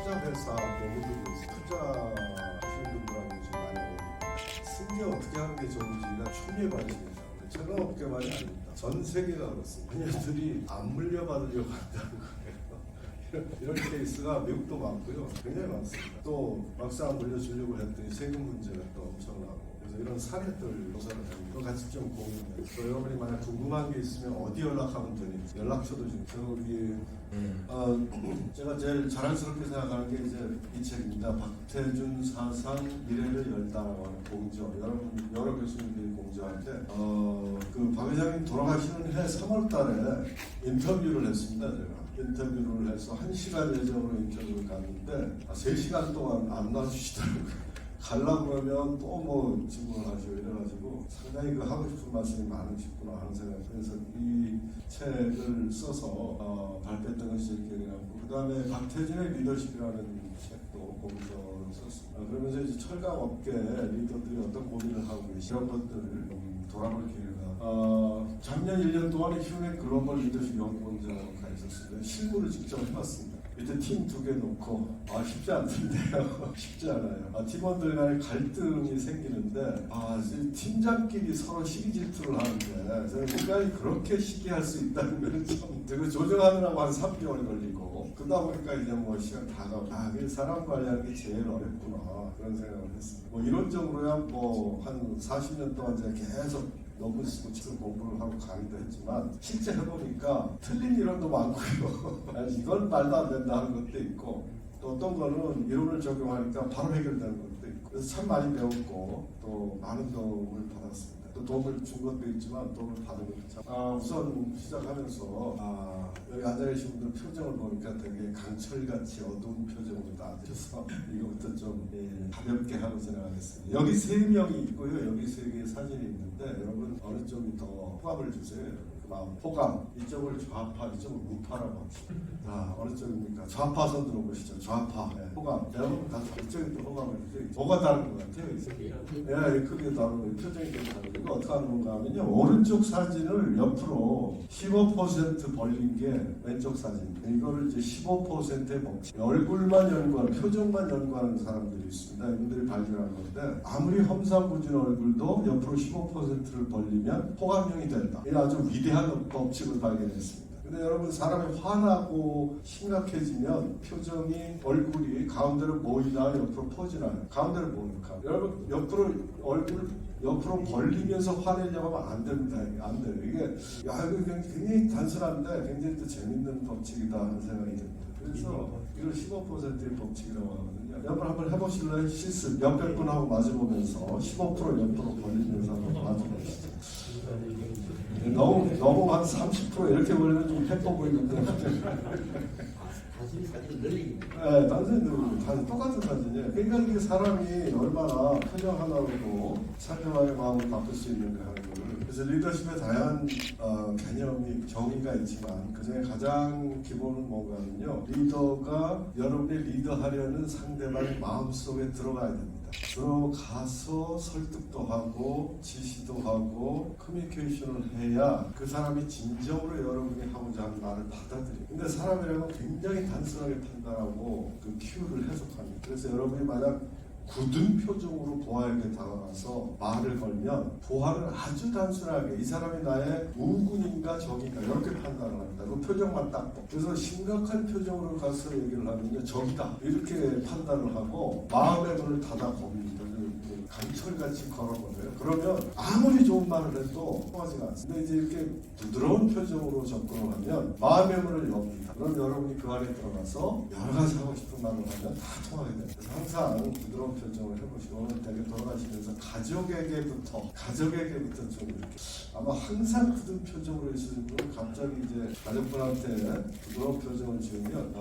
투자 회사 노무들도 투자 하시는 분들하고 지금 많이 어울립니다. 쓴 게 어떻게 하는 게 좋은지가 초미에 관심이죠. 철강업계만이 아닙니다. 전 세계가 그렇습니다. 자녀들이 안 물려받으려고 한다는 거예요. 이런 케이스가 미국도 많고요. 굉장히 많습니다. 또 막상 물려주려고 했더니 세금 문제가 또 엄청나고. 그래서 이런 사례들 조사를 합니다. 같이 좀 공유해요. 또 여러분이 만약 궁금한 게 있으면 어디 연락하면 되는지 연락처도 좀 저기 제가 제일 자랑스럽게 생각하는 게 이제 이 책입니다. 박태준 사상 미래를 열다라고 하는 공저. 여러분 여러 교수님들이 공저할 때 그 박 회장님 돌아가시는 해 3월달에 인터뷰를 했습니다. 제가. 인터뷰를 해서 1시간 예정으로 인터뷰를 갔는데 3시간 동안 안 놔주시더라고요. 가려고 그러면 또 뭐 질문을 하죠. 이래가지고 상당히 그 하고 싶은 말씀이 많으시구나 하는 생각. 그래서 이 책을 써서 발표했던 것이 제 기억이 나고, 그 다음에 박태준의 리더십이라는 책도 공저를 썼습니다. 그러면서 이제 철강업계 리더들이 어떤 고민을 하고 계시 이런 것들을 돌아볼 기회가 작년 1년 동안에 휴넷 글로벌 리더십 연구원장가 있었습니다. 실무를 직접 해봤습니다. 밑에 팀 2개 놓고 쉽지 않던데요. 쉽지 않아요. 팀원들 간에 갈등이 생기는데 팀장끼리 서로 시기 질투를 하는데 저는 인간이 그렇게 시기할 수 있다는 걸 좀 그 조정하느라고 한 3개월 걸리고 그러다 보니까 이제 뭐 시간 다 가고 그 사람 관리하는 게 제일 어렵구나 그런 생각을 했습니다. 뭐 이론적으로야 뭐 한 40년 동안 제가 계속 논문 쓰고 책 공부를 하고 강의도 했지만 실제 해보니까 틀린 이론도 많고요. 이건 말도 안 된다 하는 것도 있고 또 어떤 거는 이론을 적용하니까 바로 해결되는 것도 있고 그래서 참 많이 배웠고 또 많은 도움을 받았습니다. 또 도움을 준 것도 있지만 도움을 받은 것도 참 우선 시작하면서 여기 앉아계신 분들 표정을 보니까 되게 강철같이 어두운 표정으로 나와주셔서 이거부터 좀 가볍게 하고 지나가겠습니다. 여기 3명이 있고요. 여기 3개의 사진이 있는데 여러분 어느 쪽이 더 호감을 주세요. 그 마음 호감 이쪽을 좌파 이쪽을 우파라고 합시다. 자 어느 쪽입니까? 좌파 손 들어보시죠. 좌파 호감 여러분 다 이쪽이 또 호감을 주세요. 뭐가 다른 것 같아요? 크게 다르고 표정이 좀 다르고 이거 어떻게 하는 건가 하면요. 오른쪽 사진을 옆으로 15% 벌린 게 왼쪽 사진. 이거를 이제 15%의 법칙. 얼굴만 연구하는, 표정만 연구하는 사람들이 있습니다. 이분들이 발견한 건데 아무리 험상궂은 얼굴도 옆으로 15%를 벌리면 호감형이 된다. 이 아주 위대한 법칙을 발견했습니다. 근데 여러분 사람이 화나고 심각해지면 표정이 얼굴이 가운데로 모이나 옆으로 퍼지나요? 가운데로 모이니까 여러분 옆으로 얼굴 옆으로 벌리면서 화내려고 하면 안 됩니다. 안 돼요. 이게 이거 굉장히 단순한데 굉장히 또 재밌는 법칙이다 하는 생각이 듭니다. 그래서 이걸 15%의 법칙이라고 하거든요. 여러분 한번 해보실래요? 실습 몇백 분 하고 마주보면서 15% 옆으로 벌리면서 한번 마주보시죠. 너무 한 30% 이렇게 벌리면 좀 해뻐 보이는데. 단순히 사진 늘리기. 네, 단순히 늘리기. 똑같은 사진이에요. 그러니까 이게 사람이 얼마나 표정 하나로도 상대방의 마음을 바꿀 수 있는가 하는 거를. 그래서 리더십의 다양한 개념이 정의가 있지만 그중에 가장 기본은 뭔가는요. 리더가 여러분이 리더하려는 상대방의 마음속에 들어가야 됩니다. 들어가서 설득도 하고 지시도 하고 커뮤니케이션을 해야 그 사람이 진정으로 여러분이 하고자 하는 말을 받아들여요. 근데 사람이라면 굉장히 단순하게 판단하고 그 큐를 해석합니다. 그래서 여러분이 만약 굳은 표정으로 보아에게 다가가서 말을 걸면 보아는 아주 단순하게 이 사람이 나의 우군인가 적인가 이렇게 판단을 합니다. 그 표정만 딱 봐. 그래서 심각한 표정으로 가서 얘기를 하면 적이다 이렇게 판단을 하고 마음의 문을 닫아 봅니다. 강철같이 걸어버려요. 그러면 아무리 좋은 말을 해도 통하지가 않습니다. 근데 이제 이렇게 부드러운 표정으로 접근을 하면 마음의 문을 엽니다. 그럼 여러분이 그 안에 들어가서 여러 가지 하고 싶은 말을 하면 다 통하게 됩니다. 그래서 항상 부드러운 표정을 해보시고 오늘 되게 돌아가시면서 가족에게부터 좀 이렇게 아마 항상 굳은 표정으로 있으신 분은 갑자기 이제 가족분한테 부드러운 표정을 지으면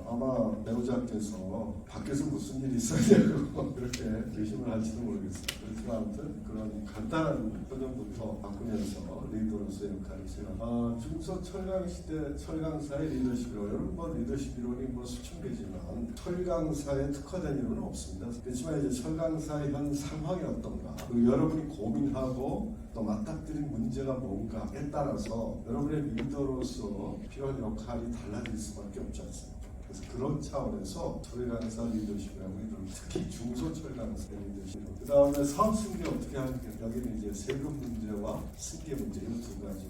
아마 배우자께서 밖에서 무슨 일이 있어야 되고 그렇게 의심을 할지도 모르겠습니다. 그렇지만 아무튼 그런 간단한 표정부터 바꾸면서 리더로서의 역할을 수행합니다. 중서 철강 시대 철강사의 리더십이라고 여러분 뭐 리더십 이론이 뭐 수천 개지만 철강사에 특화된 이론은 없습니다. 그렇지만 이제 철강사의 현 상황이 어떤가 여러분이 고민하고 또 맞닥뜨린 문제가 뭔가에 따라서 여러분의 리더로서 필요한 역할이 달라질 수밖에 없지 않습니까? 그래서 그런 차원에서 철강사 리더십이라고 이런 특히 중소철강사 리더십. 그 다음에 사업 승계 어떻게 하는 게 여기는 이제 세금 문제와 승계 문제 이 두 가지.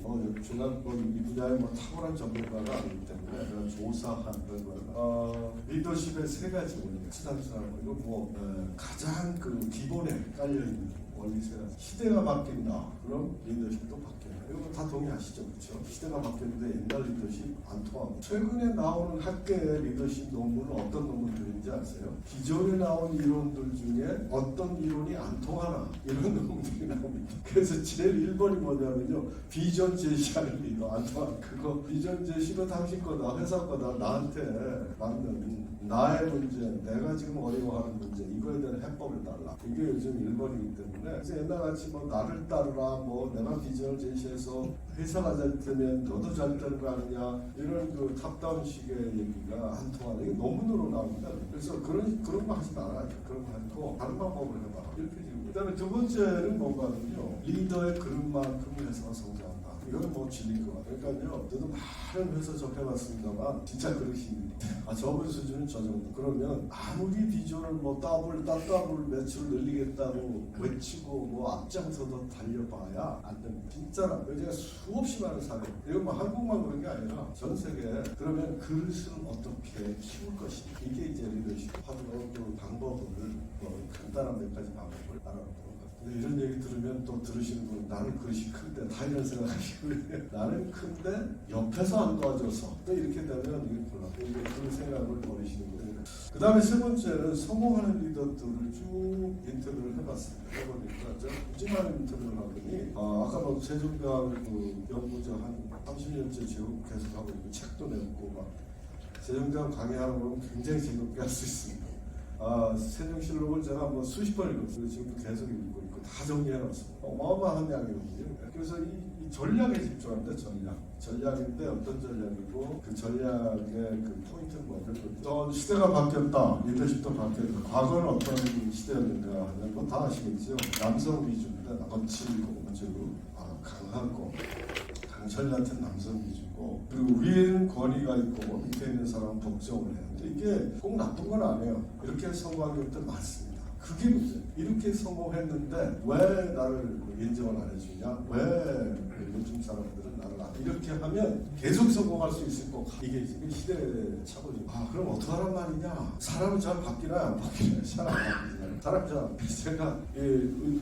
중간 이 분야에 뭐 탁월한 전문가가 아니기 때문에 그런 조사한 그런 거. 리더십의 세 가지 원리. 치단수하고 이거 뭐 가장 그 기본에 깔려 있는 원리 세 가지. 시대가 바뀐다. 그럼 리더십도 바뀌어요. 이거 다 동의하시죠, 그렇죠? 시대가 바뀌었는데 옛날 리더십 안 통하고 최근에 나오는 학계의 리더십 논문은 어떤 논문들인지 아세요? 기존에 나온 이론들 중에 어떤 이론이 안 통하나 이런 논문들이 나옵니다. 그래서 제일 1번이 뭐냐면요, 비전 제시하는 리더 안 통하는 그거. 비전 제시가 당신 거다, 회사 거다, 나한테 맞는 나의 문제, 내가 지금 어려워하는 문제, 이거에 대한 해법을 달라. 이게 요즘 1번이기 때문에 그래서 옛날같이 뭐 나를 따르라, 뭐 내가 비전을 제시해서 회사가 잘 되면 너도 잘 되는 거 아니냐, 이런 그 탑다운식의 얘기가 안 통하는 게 논문으로 나옵니다. 그래서 그런 거 하지 말아요. 그런 거 하고 다른 방법을 해봐. 이렇게 지금. 그다음에 두 번째는 뭔가는요, 리더의 그릇만큼 회사가 성장한다. 이건 뭐 진리인 것 같아요. 그러니까요, 저도 많은 회사 접해봤습니다만 진짜 그러십니다. 저번 수준은 저 정도. 그러면 아무리 비전을 뭐 더블 매출을 늘리겠다고 외치고 뭐 앞장서서 달려봐야 안 됩니다. 진짜라. 제가 수없이 많은 사례. 이건 뭐 한국만 그런 게 아니라 전 세계. 그러면 그릇을 어떻게 키울 것인가. 이게 이제 리더십 하도록 그 방법을 뭐 간단한 몇 가지 방법을 알아보도록. 근데 이런 얘기 들으면 또 들으시는 분, 나는 그릇이 큰데 다 이런 생각하시고 나는 큰데 옆에서 안 도와줘서 또 이렇게 되면 이게 곤란. 그런 생각을 버리시는 거예요. 그 다음에 세 번째는 성공하는 리더들을 쭉 인터뷰를 해봤습니다. 해보니까 제가 푸짐한 인터뷰를 하더니 아까 뭐 세종대학 그 연구자 한 30년째 지금 계속 하고 있고 책도 냈고 막 세종대학 강의하는 거는 굉장히 즐겁게 할 수 있습니다. 세종실록을 제가 뭐 수십 번 읽었어요. 지금도 계속 읽고 있고 다 정리해놨습니다. 어마어마한 양이거든요. 그래서 이 전략에 집중합니다. 전략인데 어떤 전략이고 그 전략의 그 포인트는 뭐죠? 시대가 바뀌었다. 리더십도 바뀌었다. 과거는 어떤 시대였는가 하는 건 다 아시겠죠? 남성 위주입니다. 거칠고 강하고 강철 같은 남성 위주고, 그리고 위에는 권위가 있고 밑에 있는 사람은 복종을 해요. 근데 이게 꼭 나쁜 건 아니에요. 이렇게 성공한 것들 많습니다. 그게 문제. 이렇게 성공했는데 왜 나를 인정을 안 해주냐? 왜 요즘 사람들은 나를 안 이렇게 하면 계속 성공할 수 있을 것 같아. 이게 지금 시대의 차원이고. 그럼 어떡하란 말이냐? 사람은 잘 바뀌나 안 바뀌나? 사람 안 바뀌잖아요. 사람 잘. 제가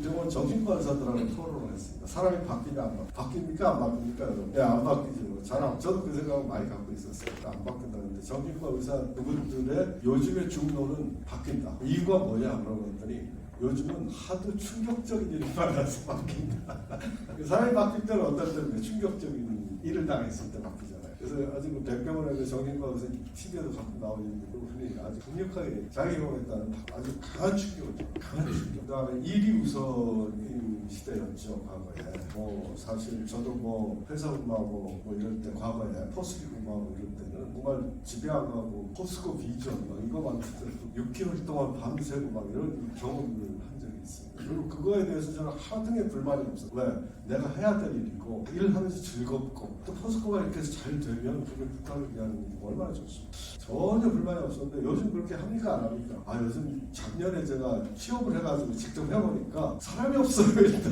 병원 정신과 의사들하고 토론을 했습니다. 사람이 바뀌냐 안 바뀝니까? 안 바뀝니까? 여러분? 네, 안 바뀌죠. 저도 그 생각을 많이 갖고 있었어요. 안 바뀐다는데 정신과 의사 그분들의 요즘의 중론은 바뀐다. 이유가 뭐냐 물어봤더니 요즘은 하도 충격적인 일이 많아서 바뀐다. 사람이 바뀔 때는 어떨 때는 충격적인 일을 당했을 때 바뀌잖아요. 그래서 아직 백병원에서 정신과 의사 TV에도 가끔 나오는데 그분이 아주 강력하게 자기 경험에 따른 아주 강한 충격을 줘. 강한 충격. 그다음에 일이 우선인 시대였죠. 과거에. 뭐 사실 저도 뭐 회사 근무하고 뭐 이럴 때 과거에 포스기 근무하고 이럴 때는 정말 집에 안 가고 포스코 비전 막 이거만 듣더라도 6개월 동안 밤새고 막 이런 경험을 한 적이 있습니다. 그리고 그거에 대해서 저는 하등의 불만이 없어요. 왜? 내가 해야 될 일이고 일하면서 즐겁고 또 포스코가 이렇게 해서 잘 되면 그게 부탁을 위한 얼마나 좋습니다. 전혀 불만이 없었는데 요즘 그렇게 합니까 안 합니까? 요즘 작년에 제가 취업을 해가지고 직접 해보니까 사람이 없어요. 일단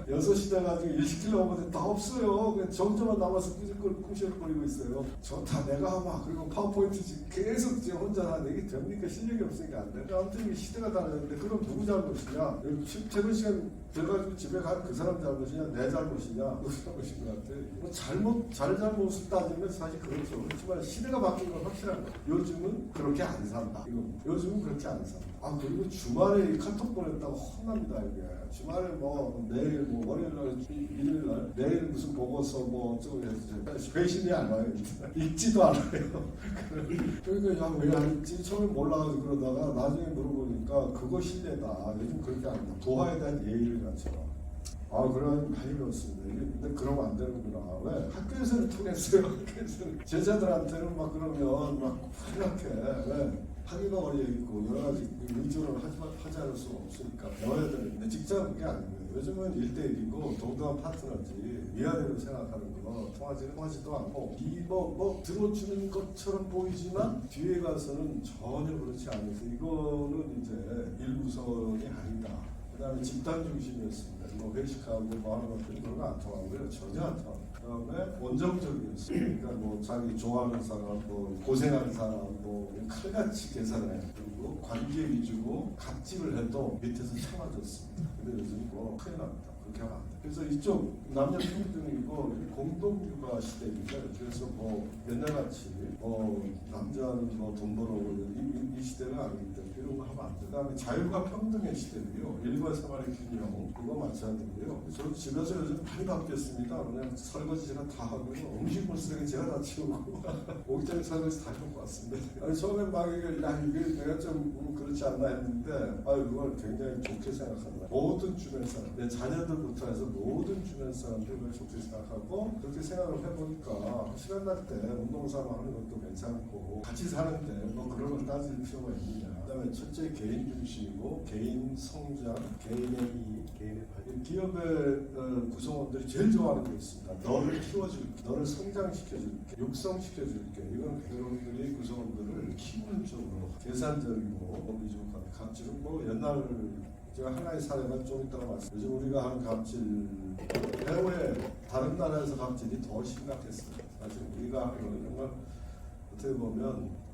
6시 돼가지고 일 시키려고 하는데 다 없어요. 그냥 정조만 남아서 꾸실거리고 있어요. 저 다 내가 하마. 그리고 파워포인트 계속 지금 혼자 하는데 이게 됩니까? 실력이 없으니까 안 돼. 아무튼 시대가 달랐는데 그럼 누구 잘못이냐? 퇴근 시간 돼가지고 집에 간 그 사람 잘못이냐? 내 잘못이냐? 누구 잘못인 것 같아. 뭐 잘못을 따지면 사실 그렇죠. 그렇지만 시대가 바뀐 건 확실한 거야. 요즘은 그렇게 안 산다. 요즘은 그렇게 안 산다. 그리고 주말에 카톡 보냈다고 혼납니다. 이게. 주말에 뭐 내일 뭐 월요일날 일요일날 내일 무슨 보고서 뭐 어쩌고 해서 회신이 안 와요. 읽지도 않아요. 그러니까 야 왜 안 읽지? 처음에 몰라가지고 그러다가 나중에 물어보니까 그거 신뢰다. 요즘 그렇게 안 한다. 도화에 대한 예의를 갖춰라. 그런 많이 배웠습니다. 근데 그러면 안 되는구나. 왜? 학교에서는 통했어요. 학교에서는 제자들한테는 막 그러면 막 이렇게 왜? 학위가 걸려 있고 여러 가지 의존을 하지 않을 수가 없으니까 배워야 되는데 직장은 그게 아니고요. 요즘은 1대1이고 동등한 파트너지 위아래로 생각하는 거 통하지도 않고 뭐 들어주는 것처럼 보이지만 뒤에 가서는 전혀 그렇지 않아서 이거는 이제 일구선이 아니다. 그 다음에 집단 중심이었습니다. 뭐 회식하고 뭐 하는 것들이 그런 거 안 통하고요. 전혀 안 통합니다. 그 다음에 원정적이었어요. 그러니까 뭐 자기 좋아하는 사람, 뭐 고생하는 사람, 뭐 칼같이 계산해. 그리고 관계 위주고 갑질을 해도 밑에서 참아줬습니다. 근데 요즘 뭐 큰일 납니다. 그렇게 하면 안 돼. 그래서 이쪽 남녀 평등이고 공동육아 시대입니다. 그래서 뭐 옛날같이 뭐 남자는 뭐 돈 벌어오고 이 시대는 아니기 때문에 이런 거 하면 안 돼. 그다음에 자유가 평등의 시대고요. 일과 생활의 균형 그거 맞춰야 되고요. 저도 집에서 요즘 많이 바뀌었습니다. 그냥 설거지 제가 다 하고요. 음식물 쓰레기 제가 다 치우고 옥장 설거지 다 해놓고 왔습니다. 아니 처음엔 막 이게 내가 좀 그렇지 않나 했는데 그걸 굉장히 좋게 생각한다. 모든 주변 사람, 내 자녀들부터 해서 모든 주변 사람들을 좋게 생각하고 그렇게 생각을 해보니까 시간 날 때 운동삼아 하는 것도 괜찮고 같이 사는데 뭐 그런 걸 따질 필요가 있느냐. 그다음에 첫째 개인 중심이고 개인 성장, 개인의 이익, 개인의 발전. 기업의 구성원들이 제일 좋아하는 게 있습니다. 너를 키워줄게, 너를 성장시켜줄게, 육성시켜줄게. 이건 여러분들이 구성원들을 키우는 쪽으로 계산적이고 미주가 갑질은 뭐 옛날 제가 하나의 사례가 좀 이따가 말씀. 요즘 우리가 하는 갑질 해외 다른 나라에서 갑질이 더 심각했어요. 사실 우리가 하는 거는 정말 어떻게 보면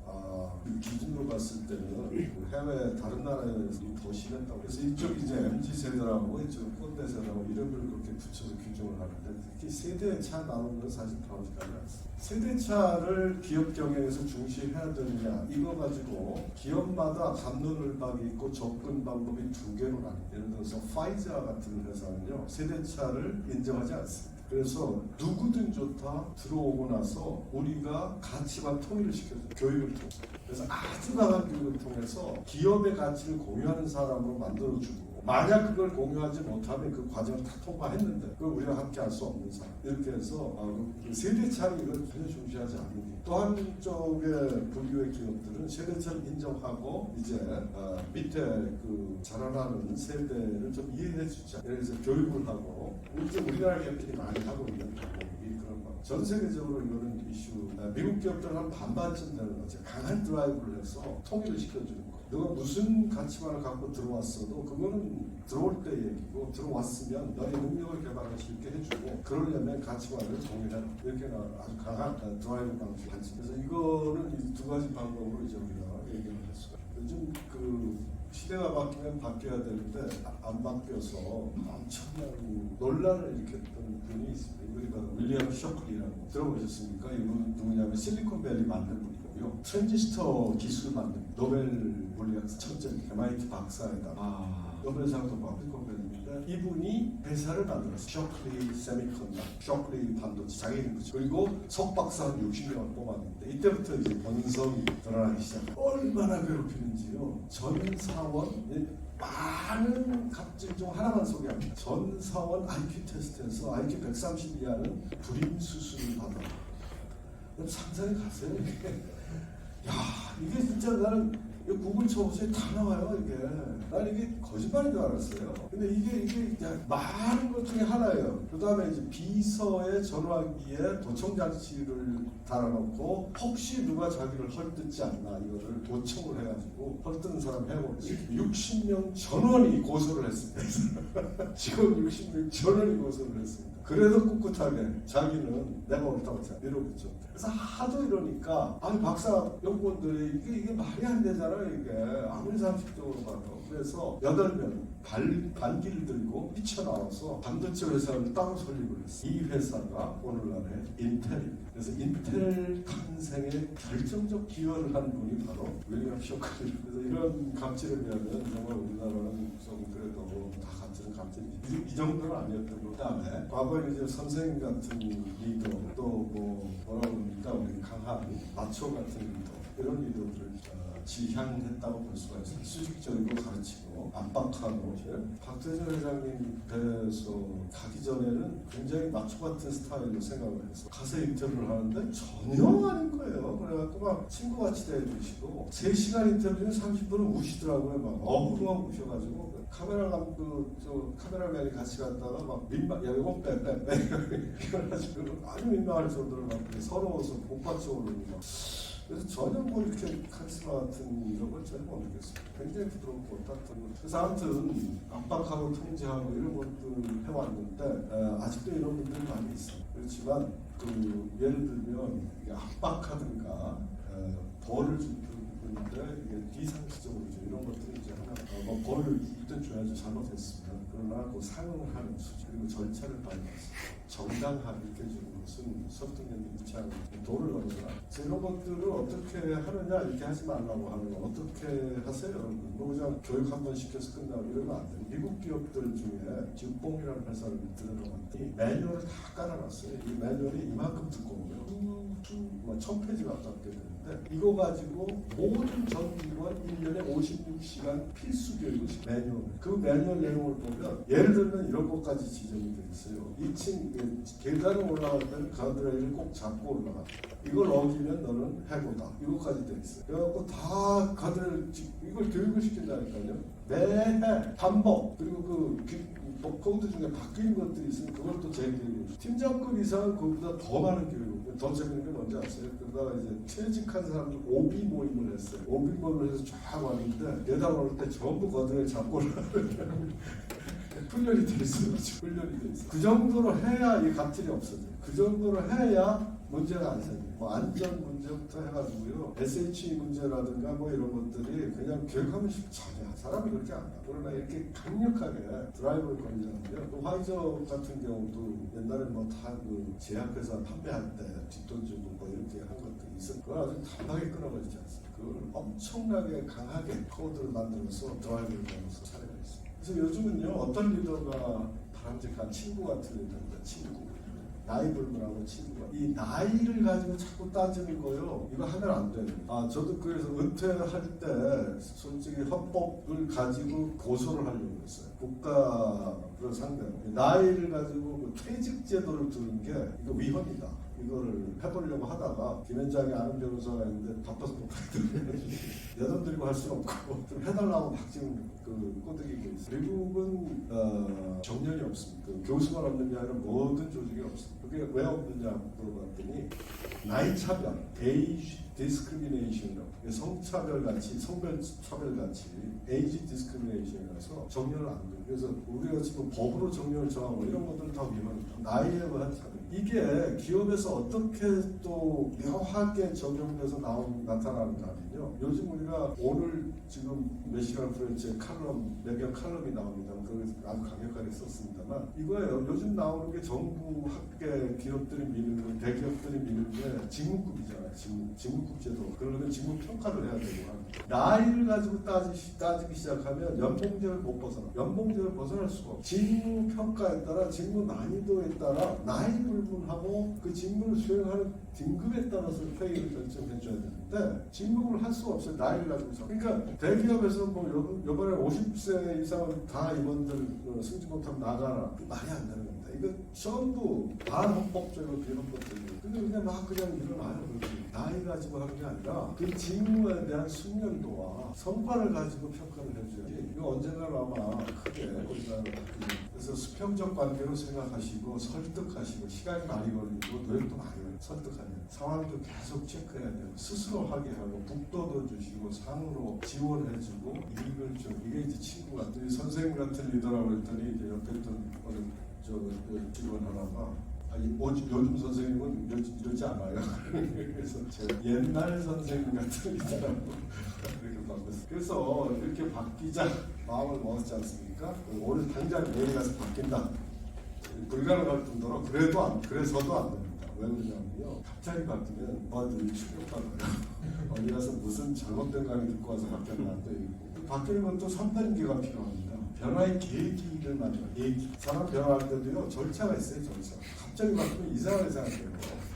기준으로 봤을 때는 해외 다른 나라에서 더 심했다고. 그래서 이쪽 이제 MZ 세대라고 이쪽 꼰대 세대라고 이름을 그렇게 붙여서 규정을 하는데 특히 세대 차 나오는 건 사실 바람직하지 않습니다. 세대 차를 기업 경영에서 중시해야 되느냐 이거 가지고 기업마다 갑론을박이 있고 접근 방법이 두 개로 나뉘어요. 예를 들어서 파이자 같은 회사는요 세대 차를 인정하지 않습니다. 그래서 누구든 좋다 들어오고 나서 우리가 가치관 통일을 시켜줘요. 교육을 통해서. 그래서 아주 강한 교육을 통해서 기업의 가치를 공유하는 사람으로 만들어주고 만약 그걸 공유하지 못하면 그 과정을 다 통과했는데 그걸 우리가 함께 할 수 없는 사람 이렇게 해서 세대 차를 이걸 전혀 중시하지 않는 게 또 한쪽의 불교의 기업들은 세대 차를 인정하고 이제 밑에 그 자라나는 세대를 좀 이해해 주자. 예를 들어서 교육을 하고 이제 우리나라 기업들이 많이 하고 있는 그런 거. 전 세계적으로 이거는 이슈. 미국 기업들은 한 반반쯤 되는 거죠. 강한 드라이브를 해서 통일을 시켜주는 거. 너가 무슨 가치관을 갖고 들어왔어도 그거는 들어올 때 얘기고 들어왔으면 너의 능력을 개발할 수 있게 해주고 그러려면 가치관을 동일한 이렇게 아주 강한 드라이브 방식. 그래서 이거는 이 두 가지 방법으로 이제 우리가 얘기를 했어요. 요즘 그 시대가 바뀌면 바뀌어야 되는데 안 바뀌어서 엄청난 논란을 일으켰던 분이 있습니다. 우리가 윌리엄 쇼클리라고 들어보셨습니까? 이분 누구냐면 실리콘밸리 만든 분이고요. 트랜지스터 기술 만든 노벨 물리학사 천재 MIT 박사에다 노벨상도 받고 실리콘밸리인데 이분이 회사를 만들었어요. 쇼클리 세미컨덕터, 쇼클리 반도체 자기 이름이죠. 그리고 석박사 60명을 뽑았는데 이때부터 이제 번성이 드러나기 시작해요. 얼마나 괴롭히는지요. 전 사원 많은 갑질 중 하나만 소개합니다. 전 사원 IQ 테스트에서 IQ 130 이하는 불임 수술을 받아. 상상이 가세요 이게. 야 이게 진짜 나는 구글 쳐보세요 다 나와요 이게. 난 이게 거짓말인 줄 알았어요. 근데 이게 많은 것 중에 하나예요. 그 다음에 이제 비서의 전화기에 도청장치를 달아놓고 혹시 누가 자기를 헐뜯지 않나 이거를 도청을 해가지고 헐뜯는 사람 해보지. 60명 전원이 고소를 했습니다. 직원 60명 전원이 고소를 했습니다. 그래도 꿋꿋하게 자기는 내가 옳다고 이러겠죠. 그래서 하도 이러니까 아니 박사 연구원들이 이게 말이 안 되잖아요 이게 아무리 상식적으로 봐도. 그래서 8명 반기를 들고 뛰쳐나와서 반도체 회사를 따로 설립을 했어요. 이 회사가 오늘날의 인텔입니다. 그래서 인텔 탄생에 결정적 기여를 한 분이 바로 윌리엄 쇼클리. 그래서 이런 갑질에 비하면 정말 우리나라는 좀 그래도 다 갑질은 갑질이지. 이 정도는 아니었던 것. 그다음에 과거에 이제 선생님 같은 리더 또 뭐라고 보니까 우리 강한 마초 같은 리더 이런 리더들을 지향했다고 볼 수가 있어요. 수직적이고 가르치고 압박하고. 박태준 회장님 배에서 가기 전에는 굉장히 마초 같은 스타일로 생각을 해서 가서 인터뷰를 하는데 전혀 아닌 거예요. 그래갖고 막 친구같이 대해주시고 3시간 인터뷰는 30분은 우시더라고요. 막 어부만 우셔가지고 카메라맨이 같이 갔다가 막 민망, 야 이거 빼 이래가지고 아주 민망할 정도로 막 서러워서 복받쳐 오르고 막. 그래서 전혀 뭐 이렇게 카리스마 같은 이런 걸 전혀 못 느꼈어요. 굉장히 부드럽고 따뜻한. 그래서 아무튼 압박하고 통제하고 이런 것들 해왔는데 아직도 이런 분들이 많이 있어요. 그렇지만 예를 들면 압박하든가 벌을 주는데 이게 비상식적으로 이런 것들이 이제 하나 벌을 일단 줘야죠. 잘못했으면. 그러나 그 상응하는 수준 그리고 절차를 밟아서 정당하게 이렇게 주는 것은 설득력이 있지 않은 돈을 넣거나 이런 것들을 어떻게 하느냐 이렇게 하지 말라고 하는 거 어떻게 하세요 여러분? 뭐 그냥 교육 한번 시켜서 끝나고 이러면 안 돼요. 미국 기업들 중에 지봉이라는 회사를 들어갔더니 매뉴얼을 다 깔아놨어요. 이 매뉴얼이 이만큼 두꺼워요. 1000페이지 가깝게 되는데 이거 가지고 모든 전 직원 1년에 56시간 필수 교육을 매뉴얼 그 매뉴얼 내용을 보면 예를 들면 이런 것까지 지정이 되어 있어요. 2층 계단을 올라갈 때는 가드레일을 꼭 잡고 올라가. 이걸 어기면 너는 해고다. 이거까지 되어 있어요. 그래갖고 다 가드레일 이걸 교육을 시킨다니까요. 매해 반복 그리고 코드 중에 바뀌는 것들이 있으면 그걸 또 재교육을 팀장급 이상은 그보다 더 많은 교육 더 재밌는 게 뭔지 아세요? 그러다가 이제 퇴직한 사람들 오비 모임을 했어요. 오비 모임을 해서 쫙 왔는데 계단 올 때 전부 거드레일 잡고 훈련이 돼 있어요. 훈련이 돼 있어요. 그 정도로 해야 이 갑질이 없어져요. 그 정도로 해야 문제가 안 생겨요. 뭐 안전 문제부터 해가지고요. SH 문제라든가 뭐 이런 것들이 그냥 교육하면 전혀 사람이 그렇게 안 나. 그러나 이렇게 강력하게 드라이브를 걸리는데요. 또 화이저 같은 경우도 옛날에 뭐 다 제약회사 판매할 때 뒷돈 주고 뭐 이렇게 한 것들이 있었고 그걸 아주 단박에 끊어버리지 않습니까? 그걸 엄청나게 강하게 코드를 만들어서 드라이브를 걸어서 차례가 있습니다. 그래서 요즘은요 어떤 리더가 바람직한 친구 같은 리더입니다. 친구. 나이 불문하고 친구가 이 나이를 가지고 자꾸 따지는 거요. 이거 하면 안 돼요. 저도 그래서 은퇴할 때 솔직히 헌법을 가지고 고소를 하려고 했어요. 국가를 상대로 나이를 가지고 그 퇴직 제도를 두는 게 이거 위헌이다. 이거를 해보려고 하다가 김현장에 아는 변호사가 있는데 바빠서 못하겠더라고요. 내 돈 들고 할 수는 없고 좀 해달라고 막 지금 꼬드기고 있어요. 미국은 정년이 없습니다. 교수만 없는 게 아니라 모든 조직이 없습니다. 그게 왜 없느냐 물어봤더니 나이 차별, age discrimination, 성차별 같이 성별 차별 같이 age discrimination이라서 정년을 안 돼요. 그래서 우리가 지금 법으로 정년을 정하고 이런 것들은 다 위헌이다. 나이에 대한 차별. 이게 기업에서 어떻게 또 묘하게 적용돼서 나타나는가 하면요. 요즘 우리가 오늘 지금 몇 시간 후에 제 매경 칼럼이 나옵니다. 그걸 아주 강력하게 썼습니다만 이거예요. 요즘 나오는 게 정부 학계 기업들이 미는 거, 대기업들이 미는 게 직무급이잖아요. 직무급 제도. 그러면 직무 평가를 해야 되고 나이를 가지고 따지기 시작하면 연봉제를 못 벗어나. 연봉제를 벗어날 수가 없어. 직무 평가에 따라 직무 난이도에 따라 나이 불문하고 그 직무를 수행하는 등급에 따라서 페이를 결정해줘야 되는데 직무를 할 수가 없어요. 나이를 가지고서. 그러니까 대기업에서 뭐 요번에 50세 이상은 다 임원들 승진 못하면 나가라. 말이 안 되는 겁니다. 이거 전부 반헌법적이고 비헌법적이고 근데 그냥 막 그냥 일어나요. 나이 가지고 하는 게 아니라 그 직무에 대한 숙련도와 성과를 가지고 평가를 해줘야지. 이거 언젠가 아마 크게 우리나라가 바뀌는. 그래서 수평적 관계로 생각하시고 설득하시고 시간이 많이 걸리고 노력도 많이 걸리고 설득하는 상황도 계속 체크해야 되고 스스로 하게 하고 북돋워 주시고 상으로 지원해주고 이익을 좀 이게 이제 친구 같은 선생님 같은 리더라고 했더니 이제 옆에 있던 직원 하나가 요즘 선생님은 이러지 않아요. 그래서 제가 옛날 선생님 같은 리더라고 그렇게 바꿨어요. 그래서 이렇게 바뀌자 마음을 먹었지 않습니까? 오늘 당장 내일 가서 바뀐다. 불가능할 정도로 그래서도 안 됩니다. 왜 그러냐면요. 갑자기 바뀌면 뭐들이 충격받아요. 어디 가서 무슨 잘못된 강의 듣고 와서 바뀌었나 또 이러고. 바뀌는 것도 3단계가 필요합니다. 변화의 계기를 만들어. 계기. 사람 변화할 때도요 절차가 있어요. 절차. 갑자기 바뀌면 이상하게 생각해요.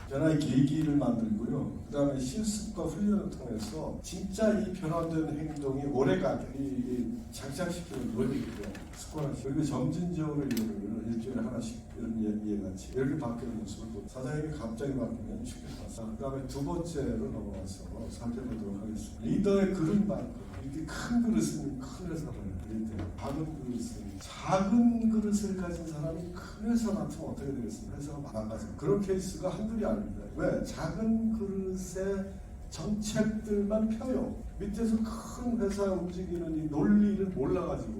변화의 계기를 만들고요. 그 다음에 실습과 훈련을 통해서 진짜 이 변화된 행동이 오래가게 장착시키는 노력이고요. 습관화시키고 그리고 점진적으로 이거를 일주일에 하나씩 이런 예같이 이렇게 바뀌는 모습을 보고 사장님이 갑자기 바뀌면 죽겠다. 그 다음에 두 번째로 넘어가서 살펴보도록 하겠습니다. 리더의 그릇만큼 이렇게 큰 그릇은 큰 회사를 리더, 작은 그릇은 작은 그릇을 가진 사람이 큰 회사 맡으면 어떻게 되겠습니까? 회사가 망가져요. 그런 케이스가 한둘이 아닙니다. 왜? 작은 그릇의 정책들만 펴요. 밑에서 큰 회사 움직이는 이 논리를 몰라가지고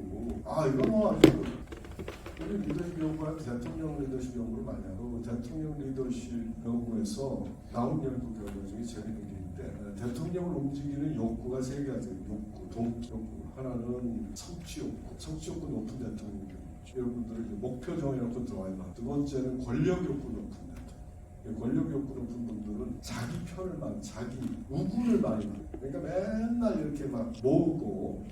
이거 뭐 아주 우리 리더십 연구할 대통령 리더십 연구를 많이 하고 대통령 리더십 연구에서 나온 연구 결과 중에 재밌는 게 있는데 대통령을 움직이는 욕구가 세 가지 욕구, 동기 욕구. 하나는 성취 욕구, 성취 욕구 높은 대통령. 여러분들 목표 정해놓고 들어와야 돼. 두 번째는 권력 욕구 높은 대통령. 권력 욕구 높은 분들은 자기 편을 막 자기 우군을 많이 해요. 그러니까 맨날 이렇게 막 모으고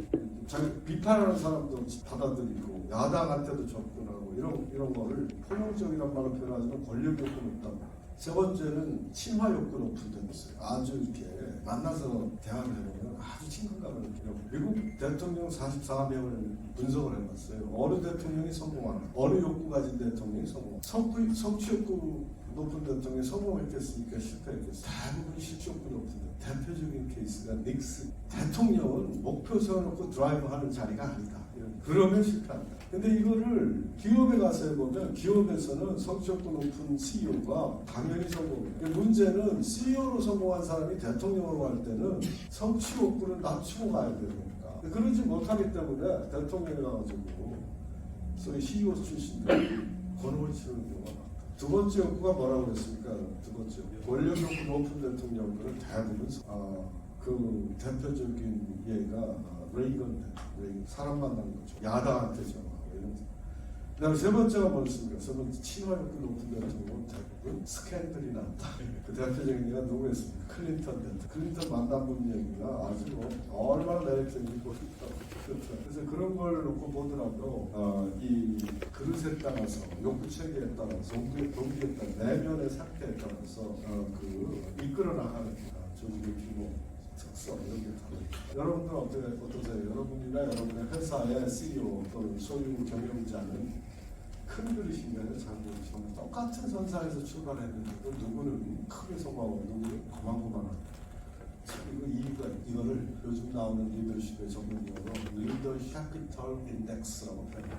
자기 비판하는 사람도 받아들이고 야당한테도 접근하고 이런 거를 포용적이란 말로 표현하지만 권력 욕구 높다. 세 번째는 친화 욕구 높은 데 있어요. 아주 이렇게 만나서 대화를 해보면 아주 친근감을 느끼고 미국 대통령 44명을 분석을 해봤어요. 어느 대통령이 성공하나 어느 욕구 가진 대통령이 성공하나 성취 욕구 높은 대통령이 성공했겠습니까? 실패했겠습니까? 대부분 실취 욕구 높은 대표적인 케이스가 닉슨. 대통령은 목표 세워놓고 드라이브하는 자리가 아니다. 그러면 실패한다. 근데 이거를 기업에 가서 해보면 기업에서는 성취욕구 높은 CEO가 당연히 성공해요. 문제는 CEO로 성공한 사람이 대통령으로 갈 때는 성취욕구를 낮추고 가야 되니까 그러지 못하기 때문에 대통령이 가가지고 소위 CEO 출신들이 권총을 치르는 경우가 많다. 두 번째 욕구가 뭐라고 그랬습니까? 두 번째 권력 욕구 높은 대통령들은 대부분 그 대표적인 예가 레이건 사람 만나는 거죠. 야당한테 전화하고 이런. 그다음에 세 번째가 뭐였습니까? 세 번째 친화욕구 높은 대통령은 대부분 스캔들이 났다. 그 대표적인 예가 누구였습니까? 클린턴 대통령. 클린턴 만나본 얘기가 아주 얼마나 매력적인지 보셨다고. 그래서 그런 걸 놓고 보더라도 이 그릇에 따라서 욕구 체계에 따라서 동기에 따라 내면의 상태에 따라서 이끌어 나가는 조직의 규모. 특성 이런 게 다르죠. 여러분들은 어떠세요? 여러분이나 여러분의 회사의 CEO 또는 소유 경영자는 큰 그릇인가요? 작은 그릇인가요? 똑같은 선상에서 출발했는데도 누구는 크게 성공하고 누구는 고만고만하고 이거를 요즘 나오는 리더십의 전문용어로 리더십 캐피털 인덱스라고 표현해요.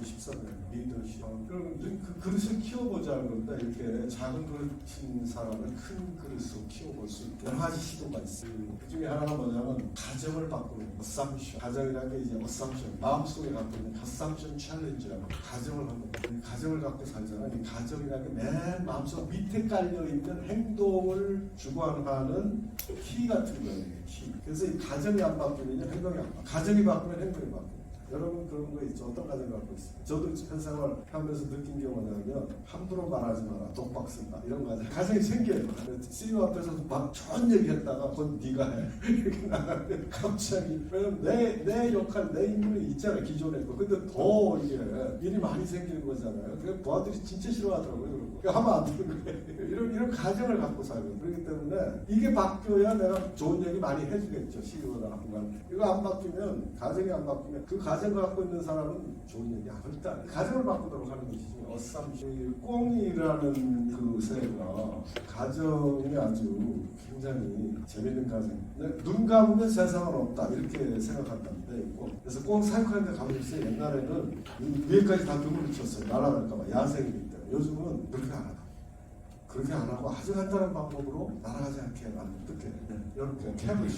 13년 리더십. 그럼 그 그릇을 키워보자는 건데 이렇게 작은 그릇인 사람을 큰 그릇으로 키워볼 수 있게 여러 가지 시도가 있어요. 그 중에 하나가 뭐냐면 가정을 바꾸는 assumption. 가정이라는 게 이제 assumption. 마음속에 갖고 있는 assumption challenge라고 가정을 하는 거예요. 가정을 갖고 살잖아요. 이 가정이라는 게 맨 마음속 밑에 깔려있는 행동을 주관하는 키 같은 거예요. 키. 그래서 이 가정이 안 바뀌면 행동이 안 바뀌어요. 가정이 바뀌면 행동이 바뀌어요. 여러분 그런 거 있죠? 어떤 가정 갖고 있어요? 저도 현생활 하면서 느낀 게 뭐냐면 함부로 말하지 마라, 독박 쓴다 이런 거 가정이 생겨요. CEO 앞에서도 막 좋은 얘기 했다가 그건 네가 해 이렇게 나가면 갑자기 왜냐면 내 역할, 내 인물이 있잖아요. 기존에 거. 근데 더 이게 일이 많이 생기는 거잖아요. 그래서 부하들이 진짜 싫어하더라고요. 그러고 하면 안 되는 거예요. 이런 가정을 갖고 살고 그렇기 때문에 이게 바뀌어야 내가 좋은 얘기 많이 해주겠죠. CEO나 한간 이거 안 바뀌면 가정이 안 바뀌면 그 가정을 갖고 있는 사람은 좋은 얘기 안 할 때 가정을 바꾸도록 하는 것이지. 꽁이라는 그 새가 가정이 아주 굉장히 재밌는 가정. 눈 감으면 세상은 없다 이렇게 생각한다는데 있고. 그래서 꽁 사육하는데 가보셨어요? 옛날에는 위에까지 다 그물을 쳤어요. 날아갈까봐 야생이기 때문에. 요즘은 그렇게 안 하다. 그렇게 안 하고 아주 간단한 방법으로 날아가지 않게 어떻게 이렇게 캡을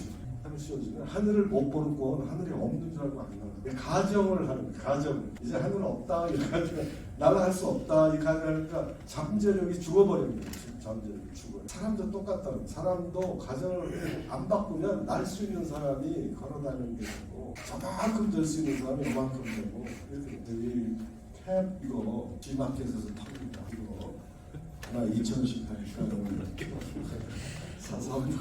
씌워주면 하늘을 못 보는 건 하늘이 없는 줄 알고 안 나가. 가정을 하는 가정. 이제 하늘은 없다. 이래가지고 날아갈 수 없다. 이 가정하니까 잠재력이 죽어버립니다. 잠재력이 죽어요. 사람도 똑같다는. 사람도 가정을 안 바꾸면 날 수 있는 사람이 걸어다니는 게 되고 저만큼 될 수 있는 사람이 이만큼 되고 이렇게 이 캡 이거 G마켓에서 팝니다. 이거 하나 2,000원씩 하니까 사사분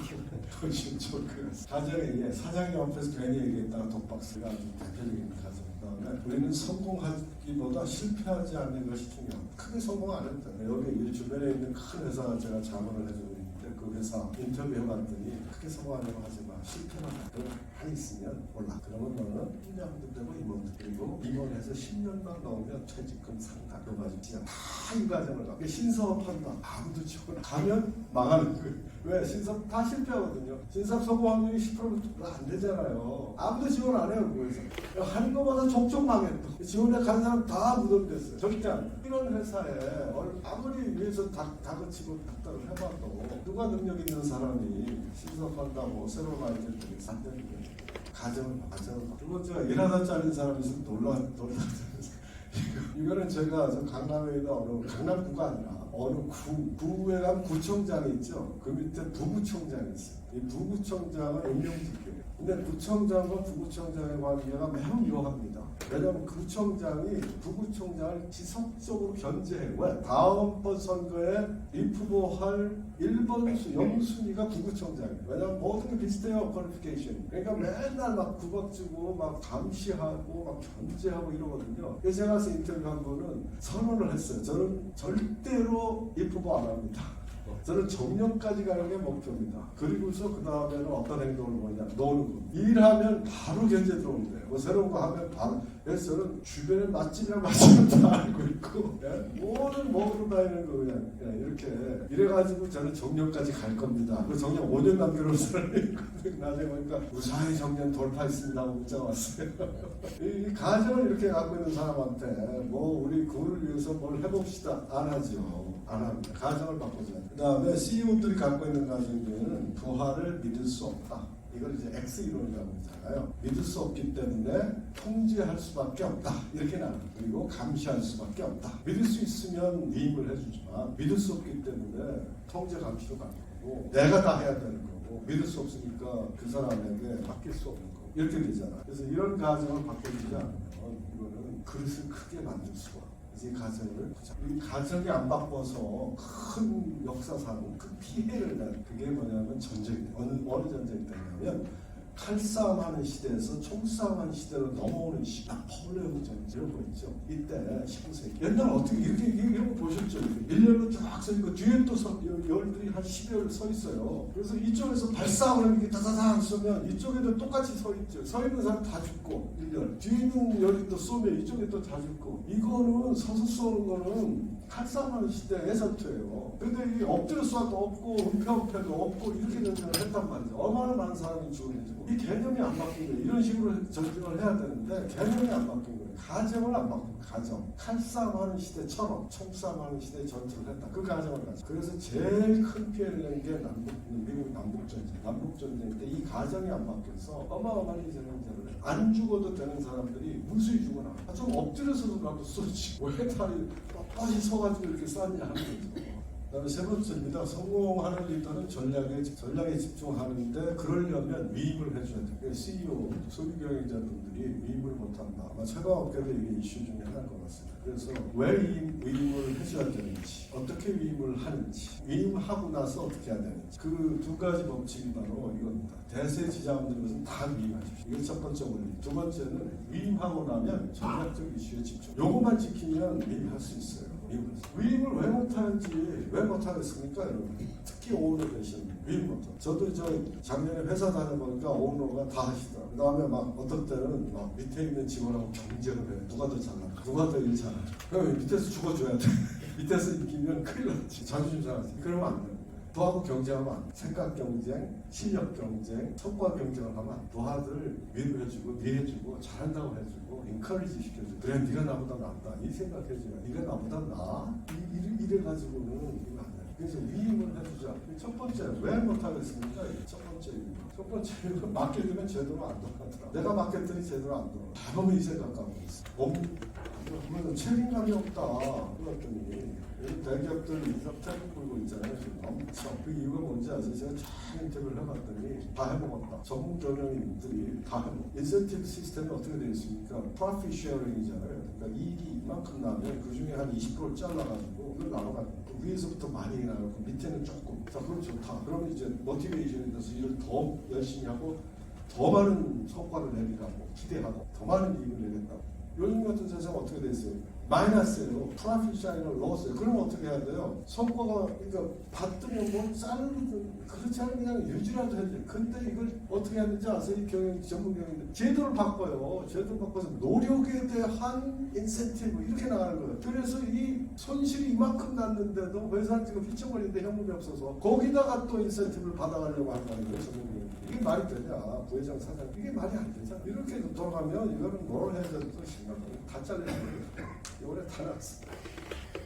훨씬 좋고 가정에 사장님 앞에서 괜히 얘기했다가 독박스가 아주 대표적인 가정. 그다음에 우리는 성공하기보다 실패하지 않는 것이 중요합니다. 크게 성공 안 했다. 여기 이 주변에 있는 큰 회사 제가 자문을 해주고 있는데 그 회사 인터뷰해봤더니 크게 성공하려고 하지 마. 실패만 많이 있으면 몰라. 그러면 너는 팀장도 되고 임원도 되고 임원해서 10년만 넣으면 퇴직금 상당. 그 가지고 진짜 다 이 과정을 가. 신사업한다. 아무도 지원 가면 망하는 거예요. 왜? 신사업 다 실패하거든요. 신사업 성공 확률이 10%도 안 되잖아요. 아무도 지원 안 해요. 그래서 하는 것마다 족족 망했다. 지원에 간 사람 다 무덤됐어요. 절대 안 돼. 이런 회사에 아무리 위해서 다그치고 닥달을 해봐도 누가 능력 있는 사람이 신사업한다고 새로운 아이디어를 안 되는 거예요. 가정을 두 번째가 일하다 잘린 사람이 있으면 놀라잖아요. 이거는 제가 강남에 있는 강남구가 아니라 어느 구에 가면 구청장이 있죠. 그 밑에 부구청장이 있어요. 이 부구청장은 임명직이에요. 근데 구청장과 부구청장의 관계가 매우 묘합니다. 왜냐하면 구청장이 부구청장을 지속적으로 견제해요. 왜? 다음번 선거에 입후보할 1번 영순위가 부구청장이에요. 왜냐하면 모든 게 비슷해요. 퀄리피케이션. 그러니까 맨날 막 구박지고 막 감시하고 막 견제하고 이러거든요. 그래서 제가 가서 인터뷰한 거는 선언을 했어요. 저는 절대로 입후보 안 합니다. 저는 정년까지 가는 게 목표입니다. 그리고서 그 다음에는 어떤 행동을 보냐, 노는 거. 일하면 바로 견제 들어오는 거예요. 뭐 새로운 거 하면 바로. 그래서 저는 주변에 맛집이랑 맛집을 다 알고 있고, 뭐는 먹으러 다니는 거 그냥 이렇게. 이래가지고 저는 정년까지 갈 겁니다. 그 정년 5년 남겨놓은 사람이 있거든요. 나중에 보니까 무사히 정년 돌파했습니다 하고 문자가 왔어요. 이 가정을 이렇게 갖고 있는 사람한테 뭐 우리 그를 위해서 뭘 해봅시다. 안 하죠. 안 합니다. 가정을 바꾸자. 그 다음에 CEO들이 갖고 있는 가정들은 부하를 믿을 수 없다. 이걸 이제 X 이론이라고 하잖아요. 믿을 수 없기 때문에 통제할 수밖에 없다. 이렇게 나와요. 그리고 감시할 수밖에 없다. 믿을 수 있으면 위임을 해주지만 믿을 수 없기 때문에 통제 감시도 가능하고 내가 다 해야 되는 거고 믿을 수 없으니까 그 사람에게 맡길 수 없는 거고 이렇게 되잖아요. 그래서 이런 가정을 바꿔주지 않으면 이거는 그릇을 크게 만들 수가 없어요. 이 가정을 이 가정이 안 바꿔서 큰 역사상 큰 피해를 낸 그게 뭐냐면 전쟁이 어느 전쟁이 되냐면 칼싸움하는 시대에서 총싸움하는 시대로 넘어오는 시기 나폴레옹 전쟁 이런 거 있죠. 이때 19세기 옛날 어떻게 이런 거 보셨죠? 일렬로 쫙 서 있고 뒤에 또 열들이 한 10여열 서 있어요. 그래서 이쪽에서 발싸움을 이렇게 다다다 쏘면 이쪽에도 똑같이 서 있죠. 서 있는 사람 다 죽고 일렬 뒤에 있는 열이 또 쏘면 이쪽에 또 다 죽고 이거는 서서 쏘는 거는 칼싸움하는 시대의 전투예요. 근데 이 엎드려 쏴도 없고 은폐도 없고 이렇게 전쟁을 했단 말이죠. 얼마나 많은 사람이 죽었는지 이 개념이 안 바뀐 거예요. 이런 식으로 전쟁을 해야 되는데 개념이 안 바뀐 거예요. 가정을 안 바꾼 가정. 칼싸움하는 시대처럼 총싸움하는 시대에 전투를 했다. 그 가정을 가지고. 그래서 제일 큰 피해를 낸 게 미국 남북전쟁. 남북전쟁 때 이 가정이 안 바뀌어서 어마어마한 전쟁을 해요. 안 죽어도 되는 사람들이 무수히 죽어나. 좀 엎드려서라도 쏘지. 왜 다리 뻣뻣이 서가지고 이렇게 쐈냐 하는 거죠. 그다음에 세 번째입니다. 성공하는 리더는 전략에 집중하는데 그러려면 위임을 해줘야 돼요. CEO, 소규 경영자분들이 위임을 못한다. 아마 최강업계도 이게 이슈 중에 하나일 것 같습니다. 그래서 왜 위임을 해줘야 되는지, 어떻게 위임을 하는지, 위임하고 나서 어떻게 해야 되는지 그 두 가지 법칙이 바로 이겁니다. 대세지자분들은 것은 다 위임하십시오. 이게 첫 번째 원리. 두 번째는 위임하고 나면 전략적 이슈에 집중. 요것만 지키면 위임할 수 있어요. 위임을 왜 못하는지 왜 못하겠습니까 여러분? 특히 오너 되신 위임 못하. 저도 작년에 회사 다녀보니까 오너가 다 하시더라고요. 그 다음에 막 어떤 때는 막 밑에 있는 직원하고 경쟁을 해요. 누가 더 잘나? 누가 더 일 잘나? 그럼 밑에서 죽어줘야 돼. 밑에서 이기면 큰일 나지. 자존심 상하지. 그러면 안 돼요. 부하고 경쟁하면 안 돼. 생각 경쟁, 실력 경쟁, 성과 경쟁을 하면 부하들 위로해주고 위해주고 잘한다고 해주고 인커리지 시켜주고 그래 네가 나보다 낫다 이 생각해주면 네가 나보다 나아? 이래가지고는 이거 안 돼. 그래서 위임을 해주자. 첫 번째 왜 못하겠습니까? 첫 번째 이유는 맡겨두면 제대로 안 돌아가더라. 내가 맡겼더니 제대로 안 돌아가. 대부분 이 생각하고 있어. 그러면 책임감이 없다. 그랬더니 대기업들 인사태국 불고 있잖아요. 지금 엄청. 그 이유가 뭔지 아세요? 제가 쫙 인터뷰를 해봤더니 다 해먹었다. 전문 경영인들이 다 해먹었다. 인센티브 시스템이 어떻게 되어 있습니까? 프로핏 쉐어링이잖아요. 그러니까 이익이 이만큼 나면 그 중에 한 20%를 잘라가지고 그걸 나눠가지고 그 위에서부터 많이 나가고 밑에는 조금. 자, 그럼 좋다. 그러면 이제 모티베이션이 돼서 일을 더 열심히 하고 더 많은 성과를 내리라고 기대하고 더 많은 이익을 내겠다고. 요즘 같은 세상 어떻게 됐어요? 마이너스예요. 프로핏 샤이너 로스예요. 그러면 어떻게 해야 돼요? 성과가 그러니까 받으면 뭐 자르든 그렇지 않으면 그냥 유지라도 해야 돼요. 근데 이걸 어떻게 해야 되는지 아세요? 이 경영 전문 경영인데 제도를 바꿔요. 제도를 바꿔서 노력에 대한 인센티브 이렇게 나가는 거예요. 그래서 이 손실이 이만큼 났는데도 회사는 지금 휘청거리는데 현금이 없어서 거기다가 또 인센티브를 받아가려고 한다는 거예요. 전문 경영. 이게 말이 되냐? 부회장 사장 이게 말이 안 되잖아. 이렇게 돌아가면 이거는 뭘 해야 되는지 심각하게 다 잘려요. 이번에 다 나왔어.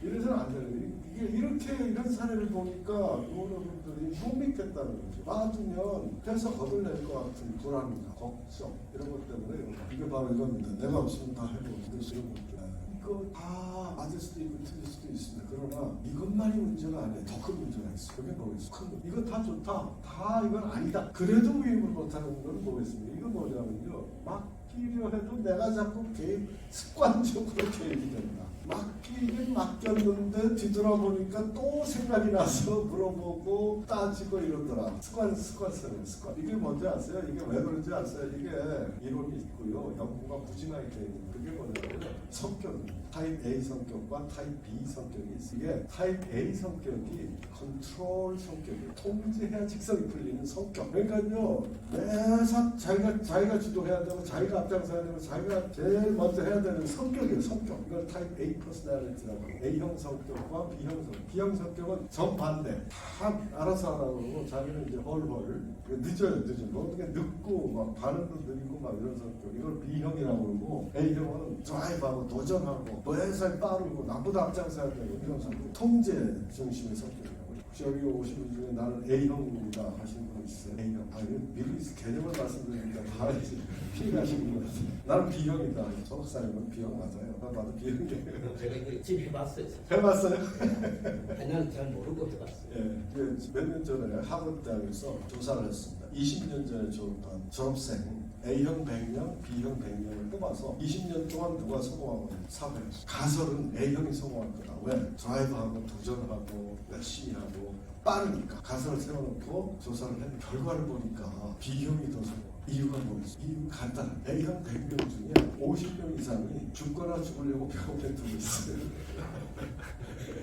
이래서는 안 되는 이게 이렇게 이런 사례를 보니까 여러분들이 못 믿겠다는 거죠. 놔두면 회사 거덜낼 것 같은 불안이나 걱정 이런 것 때문에 이게 바로 이겁니다. 내가 없으면 다 해보고 이런 것들. 이거 다 맞을 수도 있고 틀릴 수도 있습니다. 그러나 이것만이 문제가 아니에요. 더 큰 문제가 있어요. 그게 뭐겠어요? 큰 거. 이거 다 좋다. 다 이건 아니다. 그래도 위임을 못하는 건 뭐겠습니까? 이건 뭐냐면요. 맡기려 해도 내가 자꾸 개입, 습관적으로 개입이 된다. 맡기긴 맡겼는데 뒤돌아보니까 또 생각이 나서 물어보고 따지고 이러더라. 습관성이에요. 습관. 이게 뭔지 아세요? 이게 왜 그런지 아세요? 이게 이론이 있고요. 연구가 무진하게 되어 있는 그게 뭐냐면 성격입니다. 타입 A 성격과 타입 B 성격이 있어요. 이게 타입 A 성격이 컨트롤 성격이에요. 통제해야 직성이 풀리는 성격. 그러니까요. 매사 자기가 주도해야 되고 자기가 앞장서야 되고 자기가 제일 먼저 해야 되는 성격이에요. 성격. 이걸 타입 A 퍼스널리티라고 해요. A형 성격과 B형 성격. B형 성격은 정반대. 다 알아서 하라고 그러고 자기는 이제 헐헐. 늦어요. 어떻게 늦고 막 반응도 느리고 막 이런 성격. 이걸 B형이라고 그러고 A형은 드라이브하고 도전하고 매사에 빠르고 나보다 앞장서야 되고 이런 성격. 통제 중심의 성격이에요. 혹시 여기 오신 분 중에 나는 A형이다 하시는 분 있어요? A형. 미리 개념을 말씀드리니까 다 이제 피해가시는 것 같아요. 나는 B형이다. 저 박사님은 B형 맞아요. 나도 B형이에요. 제가 이거 집 해봤어요. 해봤어요? 아니요, 잘 모르고 해봤어요. 예, 몇 년 전에 하버드대학에서 조사를 했습니다. 20년 전에 졸업한 졸업생 A형 100명, B형 100명을 뽑아서 20년 동안 누가 성공하고 사회에서 가설은 A형이 성공할 거다. 왜? 드라이브하고 도전하고 열심히 하고 빠르니까 가설을 세워놓고 조사를 했는데 결과를 보니까 B형이 더 성공. 이유가 뭐겠어? 이유는 간단해. A형 100명 중에 50명 이상이 죽거나 죽으려고 병원에 두고 있어요.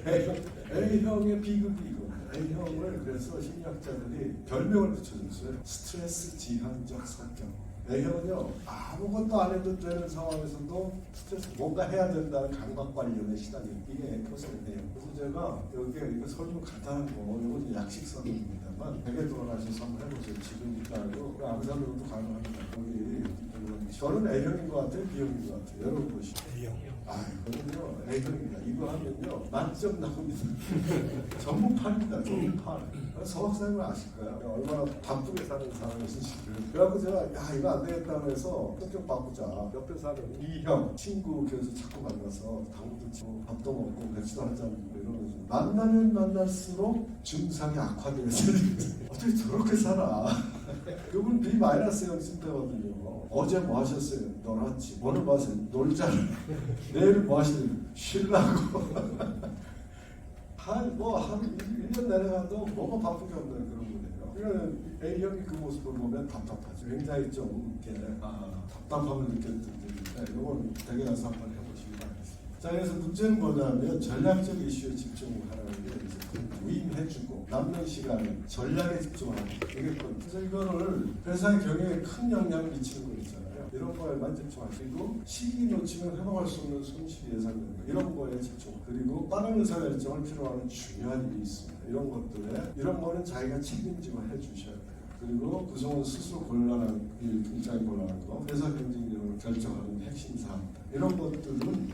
A형의 비극이 이겁니다. A형을 그래서 심리학자들이 별명을 붙여줬어요. 스트레스 지향적 성격. A형은요 아무것도 안 해도 되는 상황에서도 스트레스 뭔가 해야 된다는 강박관념에 시달리는 이게 A+A예요. 그래서 제가 여기에 이거 설명 간단한 거 이건 약식설명입니다만 되게 돌아가셔서 한번 해보세요. 지금 이따가요 아무 사람도 가능합니다. 여기 저는 A형인 것 같아요, B형인 것 같아요. 여러분 보시죠. A형. 이거는요 A형입니다. 이거 하면요 만점 나옵니다. 전문판입니다. 전문판. 서 박사님은 아실까요? 얼마나 바쁘게 사는 사람이신지. 그래갖고 제가 이거 안 되겠다고 해서 성격 바꾸자. 옆에 사는 B형 친구 교회에서 자꾸 만나서 당구도 치고 밥도 먹고 맥주도 한잔 이러면서 만나면 만날수록 증상이 악화되면서 어떻게 저렇게 살아? 그분 B-형 심대거든요. 어제 뭐 하셨어요? 놀았지. 오늘 뭐 하세요? 놀잖아. 내일 뭐 하시는? 쉬려고. 한 1년 내려가도 뭐가 바쁘게 없는 그런 분이에요. 그러니까 A형이 그 모습을 보면 답답하죠. 굉장히 좀 이렇게 답답함을 느꼈는데 이건 댁에 가서 한번 해보시기 바라겠습니다. 자, 그래서 문제는 뭐냐면 전략적 이슈에 집중하라는 게 이제 위임해주고 남는 시간은 전략에 집중하는 이게 그래서 이거를 회사의 경영에 큰 영향을 미치는 거 있잖아요. 이런 거에만 집중하시고 시기 놓치면 회복할 수 없는 손실이 예상됩니다. 이런 거에 집중. 그리고 빠른 의사결정을 필요하는 중요한 일이 있습니다. 이런 것들에 이런 거는 자기가 책임지고 해주셔야 돼요. 그리고 구성원 스스로 곤란한 일, 굉장히 곤란한 거, 회사 경쟁력을 결정하는 핵심 사항들 이런 것들은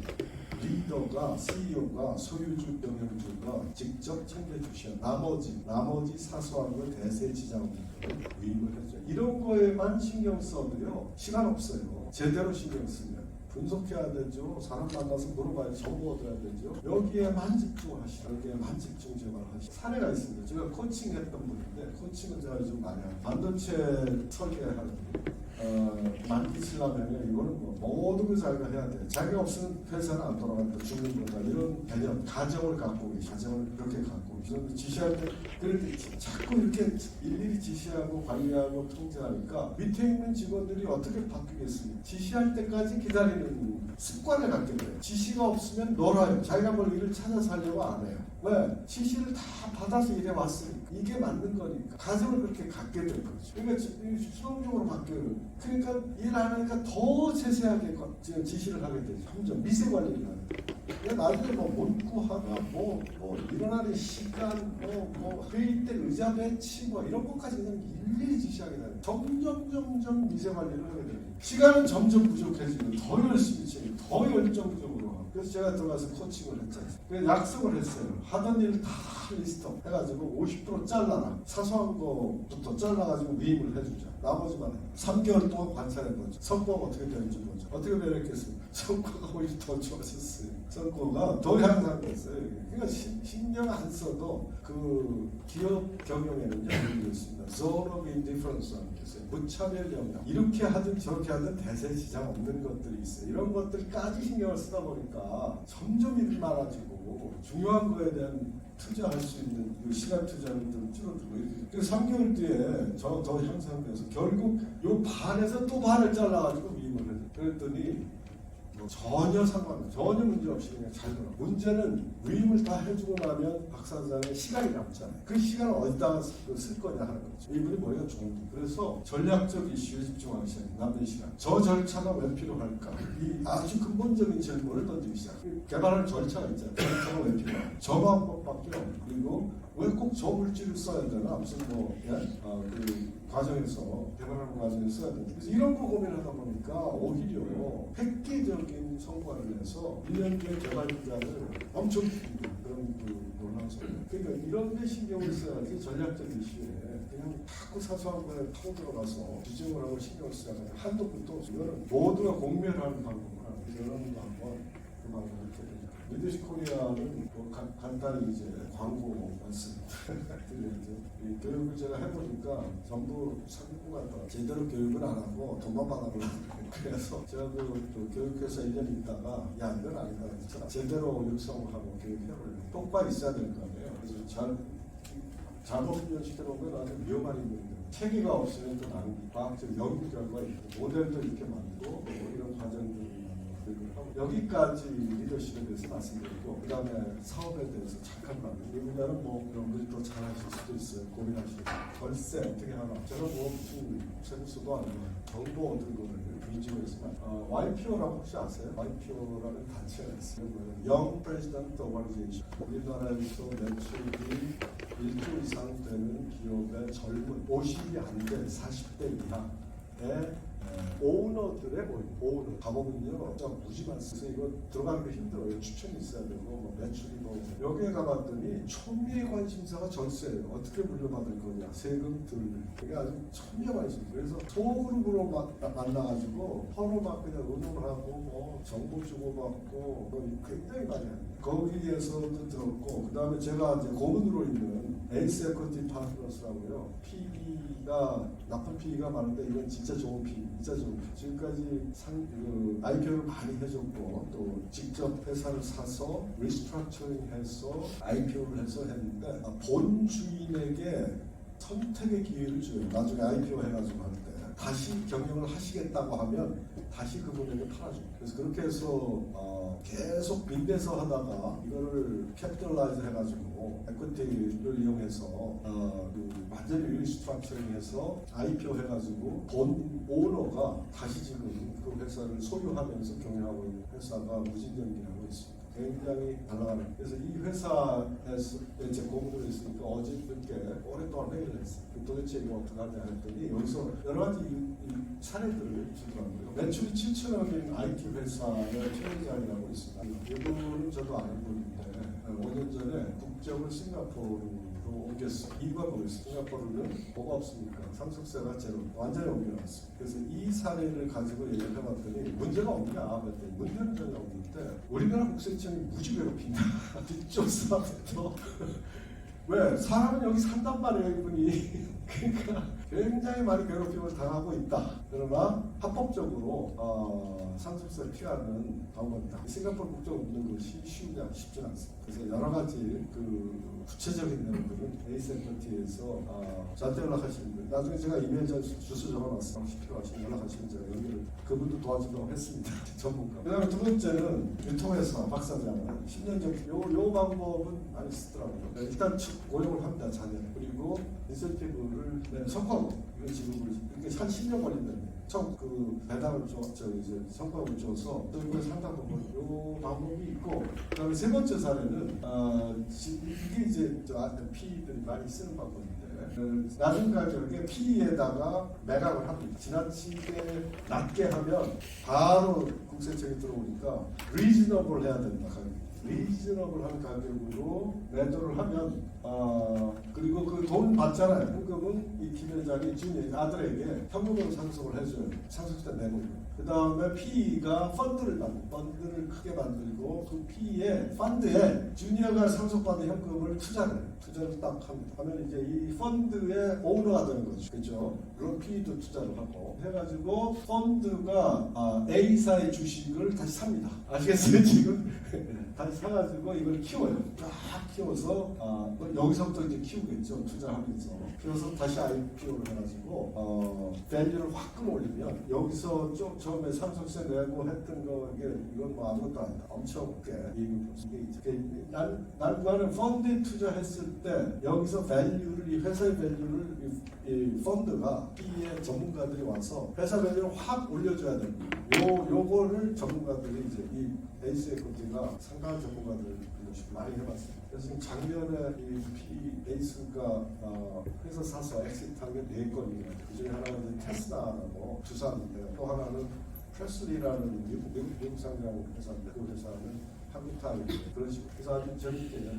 리더가, CEO가, 소유주, 경영주가 직접 챙겨주셔야 나머지 사소한 걸 대세지장들을 위임을 해줘요. 이런 거에만 신경 써도요 시간 없어요. 제대로 신경 쓰면 분석해야 되죠. 사람 만나서 물어봐야 정보 얻어야 되죠. 여기에만 집중하시라. 여기에만 집중 제발하시라. 사례가 있습니다. 제가 코칭했던 분인데 코칭은 제가 요즘 많이 합니다. 반도체 설계하는 만기치려면 이거는 뭐 모든 걸 자기가 해야 돼. 자기가 없으면 회사는 안 돌아간다. 죽는 거다. 이런 개념, 가정을 갖고 계시 가정을 그렇게 갖고 저는 지시할 때 그럴 때 자꾸 이렇게 일일이 지시하고 관리하고 통제하니까 밑에 있는 직원들이 어떻게 바뀌겠습니까? 지시할 때까지 기다리는 습관을 갖게 돼요. 지시가 없으면 놀아요. 자기가 뭘 일을 찾아서 하려고 안 해요. 왜? 지시를 다 받아서 일해 왔으니까. 이게 맞는 거니까. 가정을 그렇게 갖게 된 거죠. 그러니까 수동적으로 바뀌어요. 그러니까 일 안 하니까 더 세세하게 지시를 하게 되죠. 점점 미세 관리를 하는 거예요. 나중에 뭐 문구하나 뭐 일어나는 시간 뭐 회의 때 의자 배치 뭐 이런 것까지 그냥 일일이 지시하게 되는 점점 미세 관리를 하게 되는 시간은 점점 부족해지고 더 열심히 치고 더 열정적으로 하고 그래서 제가 들어가서 코칭을 했잖아요. 그래서 약속을 했어요. 하던 일을 다 리스트업 해가지고 50% 잘라라. 사소한 거부터 잘라가지고 위임을 해주자. 나머지만 3개월 동안 관찰해보죠. 성과가 어떻게 되는지 보죠. 어떻게 변했겠습니까? 성과가 오히려 더 좋아졌어요. 성과가 더 향상됐어요. 그러니까 신경 안 써도 그 기업 경영에는요 이런 게 있습니다. Zone of Indifference라는 게 있어요. 무차별 영역. 이렇게 하든 저렇게 하든 대세 지장 없는 것들이 있어요. 이런 것들까지 신경을 쓰다 보니까 점점 일이 많아지고 중요한 거에 대한 투자할 수 있는 그 시간 투자는 좀 줄어들고 이렇게 3개월 뒤에 더 향상돼서 결국 요 반에서 또 반을 잘라가지고 위임을 해요. 그랬더니 전혀 전혀 문제 없이 그냥 잘 돌아. 문제는 위임을 다 해주고 나면 박 사장의 시간이 남잖아요. 그 시간을 어디다가 쓸 거냐 하는 거죠. 이분이 머리가 좋은 거예요. 그래서 전략적 이슈에 집중하기 시작해요. 남는 시간. 저 절차가 왜 필요할까? 이 아주 근본적인 질문을 던지기 시작해요. 개발하는 절차가 있잖아요. 절차가 왜 필요할까? 저 방법밖에 없고 그리고 왜 꼭 저 물질을 써야 되나? 무슨 그 과정에서 개발하는 과정에서 써야 되나? 그래서 이런 거 고민하다 보니까 오히려 획기적인 성과를 내서 1년 뒤에 개발 기간을 엄청 긴 그런 그 논란성. 그러니까 이런 데 신경을 써야지 전략적 이슈에 그냥 자꾸 사소한 거에 타고 들어가서 지정을 하고 신경을 써야 돼. 한도 끝도 없어. 이거는 모두가 공멸하는 방법을 하는 여러분도 한번 그 방법을 이렇게 되죠. 미드시 코리아는 뭐 간단히 이제 광고 말씀드려야죠. 이 교육을 제가 해보니까 전부 사기꾼 같다. 제대로 교육을 안 하고 돈만 받아버리고 그래서 제가 그 교육회사 1년 있다가 야 이건 아니다. 제대로 육성을 하고 교육해버려요. 똑바로 있어야 될 거 아니에요. 그래서 작업 훈련 시켜보면 아주 위험한 일입니다. 체계가 없으면 또 나는 과학적 연구 결과 있고 모델도 이렇게 만들고 뭐 이런 과정들을 하고 여기까지 리더십에 대해서 말씀드리고 그 다음에 사업에 대해서 잠깐 말씀드리고 이 분야는 뭐 여러분들이 또 잘 하실 수도 있어요. 고민하시고 월세 어떻게 하나 제가 뭐 무슨 세무서도 아니고 정보 얻은 거를 위주로 했지만 YPO라고 혹시 아세요? YPO라는 단체가 있어요. Young President Organization. 우리나라에서 매출이 1조 이상 되는 기업의 젊은 50이 안 된 40대 이하의 오너들의 모임, 오너. 감옥은요, 진짜 무지 많습니다. 이거 들어가기도 힘들어요. 추천이 있어야 되고, 뭐 매출이 뭐. 여기에 가봤더니 초미의 관심사가 절세예요. 어떻게 물려받을 거냐, 세금 들. 그게 아주 초미의 관심. 그래서 소그룹으로 만나가지고 서로 막 그냥 의논을 하고, 뭐 정보 주고받고, 뭐 굉장히 많이 합니다. 거기에서도 들었고, 그 다음에 제가 이제 고문으로 있는 에이스 에코티 파트너스라고요. PB가 나쁜 PB가 많은데 이건 진짜 좋은 PB. 진짜 좋은 PB. 지금까지 IPO를 많이 해줬고 또 직접 회사를 사서 리스트럭처링해서 IPO를 해서 했는데 본 주인에게 선택의 기회를 줘요. 나중에 IPO 해가지고 할 때 다시 경영을 하시겠다고 하면 다시 그분에게 팔아줘요. 그래서 그렇게 해서 계속 빚내서 하다가 이거를 캐피털라이즈 해가지고 에퀴티를 이용해서 완전히 리스트럭처링해서 IPO 해가지고 본 오너가 다시 지금 그 회사를 소유하면서 경영하고 있는 회사가 무진경기하고 있습니다. 굉장히 잘 나가는. 그래서 이 회사에서 제 고문으로 있으니까 어저께 오랫동안 회의를 했어요. 도대체 이거 어떻게 하냐 했더니 여기서 여러 가지 사례들을 주더라고요. 매출이 7천억인 IT 회사의 최회장이라고 있습니다. 이분은 저도 아는 분인데 5년 전에 국적을 싱가포르로 옮겼어요. 이유가 뭐였어요? 싱가포르는 뭐가 없으니까 상속세가 제로 완전히 옮겨놨어요. 그래서 이 사례를 가지고 얘기를 해봤더니 문제가 없냐? 그랬더니 문제는 전혀 없는데 우리나라 국세청이 무지 괴롭힌다. 뒷조사부터 왜? 사람은 여기 산단 말이에요, 이분이. 그러니까 굉장히 많이 괴롭힘을 당하고 있다. 그러나 합법적으로 상속세를 피하는 방법이다. 싱가포르 국적을 묻는 것이 쉽지 않습니다. 그래서 여러 가지 그 구체적인 내용들은 에이세큐리티에서 저한테 연락하시는 분, 나중에 제가 이메일 주소 적어놨어요. 혹시 필요하시면 연락하시면 제가 여기를 그분도 도와주도록 했습니다. 전문가. 그다음에 두 번째는 유통회사 박사장은 10년 전 요 방법은 많이 쓰더라고요. 일단 고용을 합니다, 자녀를. 그리고 인센티브를 성과로 이거 지급을 이렇게 한 10년 걸린다는 처음 그 배당을 이제 성과를 줘서 또 이걸 상담하고 요 방법이 있고, 그다음에 세 번째 사례는 이게 이제 PE들이 많이 쓰는 방법인데 낮은 가격에 PE에다가 매각을 합니다. 지나치게 낮게 하면 바로 국세청이 들어오니까 리즈너블 해야 된다. 리즈너블한 가격으로 매도를 하면 그리고 그 돈 받잖아요. 현금은 이 김 회장이 지금 아들에게 현금으로 상속을 해줘요. 상속세 내고. 그 다음에 PE가 펀드를 크게 만들고 그 PE에 펀드에 주니어가 상속받은 현금을 투자를 딱 합니다. 하면 이제 이 펀드의 오너가 되는 거죠. 그렇죠? 그런 PE도 투자를 하고 해가지고 펀드가 A사의 주식을 다시 삽니다. 아시겠어요? 지금 다시 사가지고 이걸 키워요. 쫙 키워서 여기서부터 이제 키우겠죠. 투자하면서 키워서 다시 IPO를 해가지고 밸류를 확 끌어올리면 여기서 좀 처음에 상속세 내고 했던 거 이건 뭐 아무것도 아니다. 엄청 꽤 이익을 볼수 나는 펀드에 투자했을 때 여기서 밸류를 이 회사의 밸류를 이 펀드가 PE의 전문가들이 와서 회사 밸류를 확 올려줘야 됩니다. 요거를 전문가들이 이제 이 에이스에코티가 상당한 전문가들 많이 해봤습니다. 그래서 지금 작년에 이 에이스가 회사 사서 엑시트한 게 4건이에요. 그 중에 하나가 이제 테슬라라고 두산인데 또 하나는 프레슬리라는 미국 상장 회사인데 그 회사는 한국타임 그런 식으로 그래서 아주 재밌게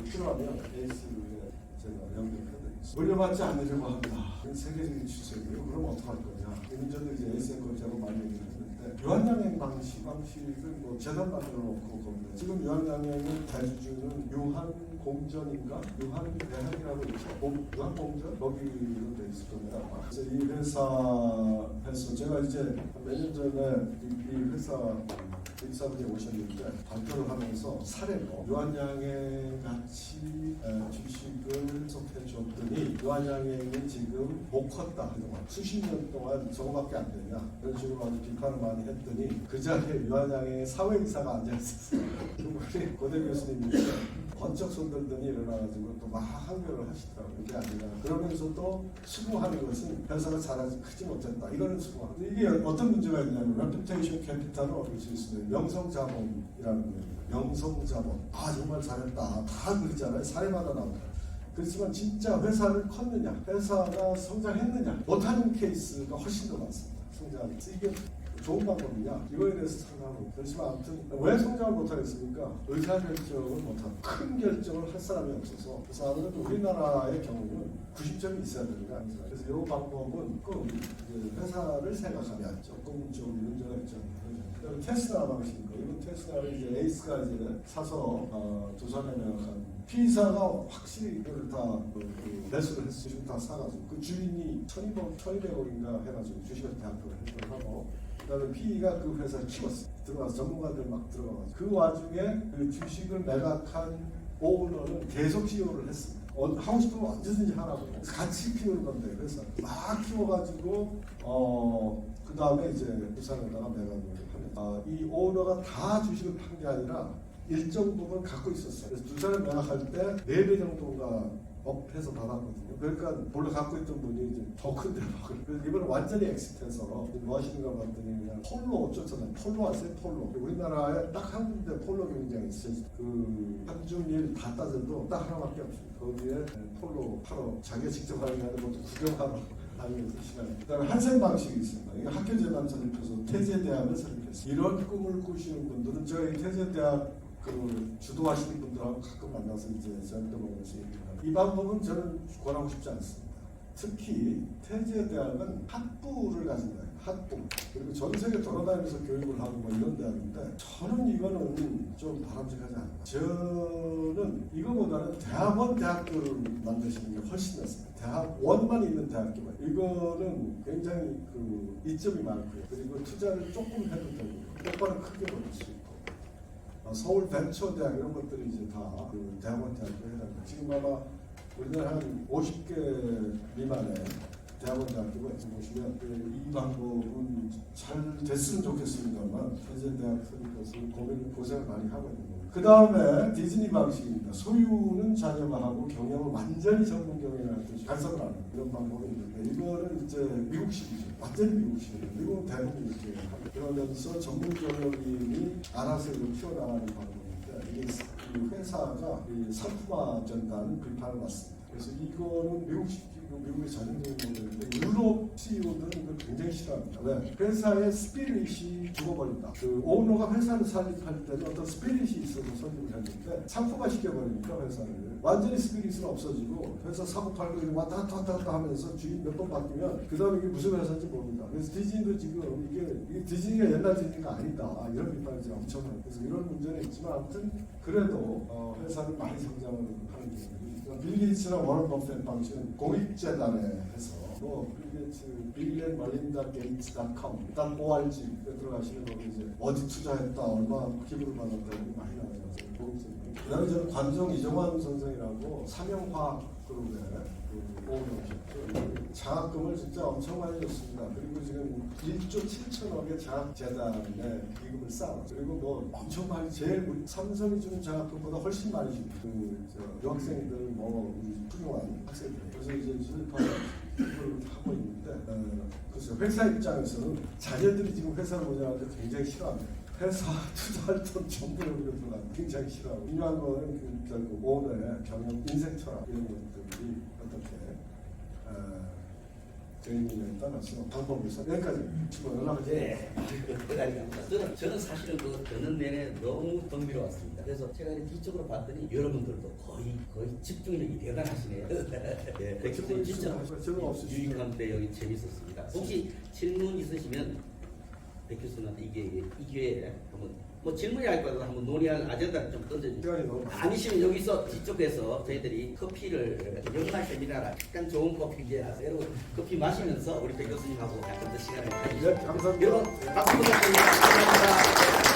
필요하면 에이스에 제가 연결해드리겠습니다. 물려받지 않으려고 합니다. 세계적인 추세고요. 그럼 어떡할 거냐. 문제도 이제 에이스에코티하고 많이 얘기를 했는데 유한양행 방식은 뭐 재단 만들어 놓고 겁니다. 지금 유한양행은 대주주는 유한공전인가? 유한대학이라고 있죠. 유한공전? 거기로 돼 있을 겁니다. 그래서 이 회사에서 제가 이제 몇 년 전에 이 회사 입사분이 오셨는데 발표를 하면서 사례로 유한양행 같이 주식을 해석해 줬더니 유한양행이 지금 못 컸다. 그동안 수십 년 동안 저거밖에 안 되냐 이런 식으로 아주 비판을 많이 했더니 그 자리에 유한양행의 사회이사가 앉아있었어요. 우리 고대 교수님이 번쩍 손들더니 일어나가지고 또 막 항변을 하시더라고요. 이게 아니라 그러면서도 수긍하는 것은 회사가 잘하지 크지 못했다. 이거는 수긍하고 이게 어떤 문제가 있냐면 레퓨테이션 캐피탈을 얻을 수 있습니다. 명성자본이라는 겁니다. 명성자본. 정말 잘했다. 다 그러잖아요. 사례마다 나옵니다. 그렇지만 진짜 회사를 컸느냐, 회사가 성장했느냐 못하는 케이스가 훨씬 더 많습니다. 성장. 이게 좋은 방법이냐 이거에 대해서 상담하고 그렇지만 아무튼 왜 성장을 못하겠습니까? 의사결정을 못하고 큰 결정을 할 사람이 없어서 그래서 아무래도 우리나라의 경우는 90점이 있어야 되는 거 아닙니까? 그래서 이 방법은 꼭 회사를 생각하면 조금 좀 문제가 있죠. 그다음에 테슬라 방식인 거. 이건 테슬라를 이제 에이스가 이제 사서 두산에 매각한 P사가 확실히 이걸 다 매수를 했어요. 주식 다 사가지고 그 주인이 1200억인가 해가지고 주식을 대학교를 하고 그다음에 PE가 그 회사를 키웠어요. 들어가서 전문가들 막 들어가가지고 그 와중에 그 주식을 매각한 오너는 계속 CEO를 했습니다. 하고 싶으면 언제든지 하라고. 그래서 같이 키우는 건데 그래서 막 키워가지고 그 다음에 이제 부산에다가 매각을 하면 이 오너가 다 주식을 판 게 아니라 일정 부분 갖고 있었어요. 그래서 두산을 매각할 때 4배 정도가 업해서 받았거든요. 그러니까 본래 갖고 있던 분이 이제 더 큰 데로 그래서 이번에 완전히 엑시트해서 뭐 하시는가 봤더니 그냥 폴로 어쩌잖아요. 폴로 아세요? 폴로. 우리나라에 딱 한 군데 폴로 경기장이 있어요. 그 한중일 다 따져도 딱 하나밖에 없습니다. 거기에 폴로 하러 자기가 직접 하는 게 아니라 모두 구경하러 다니면서 시간에. 그다음에 한생 방식이 있습니다. 이게 학교재단 설립해서 태제대학을 설립했어요. 이런 꿈을 꾸시는 분들은 저희 태제대학 그 주도하시는 분들하고 가끔 만나서 이제 저녁도 먹으면서 얘기를 합니다. 이 방법은 저는 권하고 싶지 않습니다. 특히 태제 대학은 학부를 가진다. 학부. 그리고 전 세계 돌아다니면서 교육을 하고 뭐 이런 대학인데 저는 이거는 좀 바람직하지 않다. 저는 이거보다는 대학원 대학교를 만드시는 게 훨씬 낫습니다. 대학원만 있는 대학교만. 이거는 굉장히 그 이점이 많고요. 그리고 투자를 조금 해도 되고 똑바로 크게 벌릴 수 있고. 서울 벤처대학 이런 것들이 이제 다 그 대학원 대학교 해당합니다. 지금 아마 우리나라 한 50개 미만의 대학원 대학교가 보시면 이 방법은 잘 됐으면 좋겠습니다만 현재 대학 선생님께서 고생을 많이 하고 있는 겁니다. 그 다음에 디즈니 방식입니다. 소유는 자녀가 하고 경영을 완전히 전문 경영할 때 간섭을 안 하는 이런 방법이 있는데 이거는 이제 미국식이죠. 완전히 미국식이에요. 미국은 대부분 이렇게 합니다. 그러면서 전문 경영인이 알아서 이걸 키워나가는 방법인데 이게 이 회사가 이 상품화된다는 비판을 받습니다. 그래서 이거는 미국식이고 미국의 전형적인 모델인데 유럽 CEO들은 이걸 굉장히 싫어합니다. 왜? 회사의 스피릿이 죽어버린다. 그 오너가 회사를 설립할 때는 어떤 스피릿이 있어서 설립을 했는데 상품화 시켜버리니까 회사를 완전히 스피릿은 없어지고 회사 사고 팔고 왔다 갔다 하면서 주인 몇 번 바뀌면 그 다음에 이게 무슨 회사인지 모릅니다. 그래서 디즈니도 지금 이게 디즈니가 옛날 디즈니가 아니다 이런 비판이 지금 엄청 많아요. 그래서 이런 문제는 있지만 아무튼 그래도 회사를 많이 성장을 하는 경우가 빌 게이츠나 워런 버핏 방식은 공익재단에 해서 빌 게이츠 빌앤 멀린다 게이츠닷컴 .org에 들어가시면 거기 이제 어디 투자했다 얼마 기부를 받았다 이런 많이 나와요. 공익재단. 그다음에 저는 관정 이정환 선생이라고 삼형화학 그룹의 오너셨죠. 장학금을 진짜 엄청 많이 줬습니다. 그리고 지금 1조 7천억의 장학재단에 기금을 쌓았어요. 그리고 뭐 엄청 많이 제일 삼성이 주는 장학금보다 훨씬 많이 줍니다. 여학생들 뭐 훌륭한 학생들. 그래서 이제 수입하는 하고 있는데 그래서 회사 입장에서는 자녀들이 지금 회사를 운영하는데 굉장히 싫어합니다. 회사 투자할 돈 전부 여기로 들어가 굉장히 싫어하고 중요한 거는 결국 오너의 경영 인생 철학 이런 것들이 어떻게 개인에 따라서 방법을 써 여기까지 주고 연락을 네. 저는 사실은 그 듣는 내내 너무 덤비러웠습니다. 그래서 제가 이렇게 뒤쪽으로 봤더니 여러분들도 거의 집중력이 대단하시네요. 네, 백수님 진짜 유익한 때 여기 재밌었습니다. 혹시 질문 있으시면 백 교수님한테 이 기회에 한번 뭐 질문이 할 거라도 한번 논의할 아젠다를 좀 던져주세요. 아니시면 여기서 뒤쪽에서 저희들이 커피를 연말 세미나라 약간 좋은 커피 이제 새로운 커피 마시면서 우리 백 교수님하고 약간 더 시간을 가지시죠. 네, 감사합니다. 여러분 박수 부탁드립니다. 감사합니다.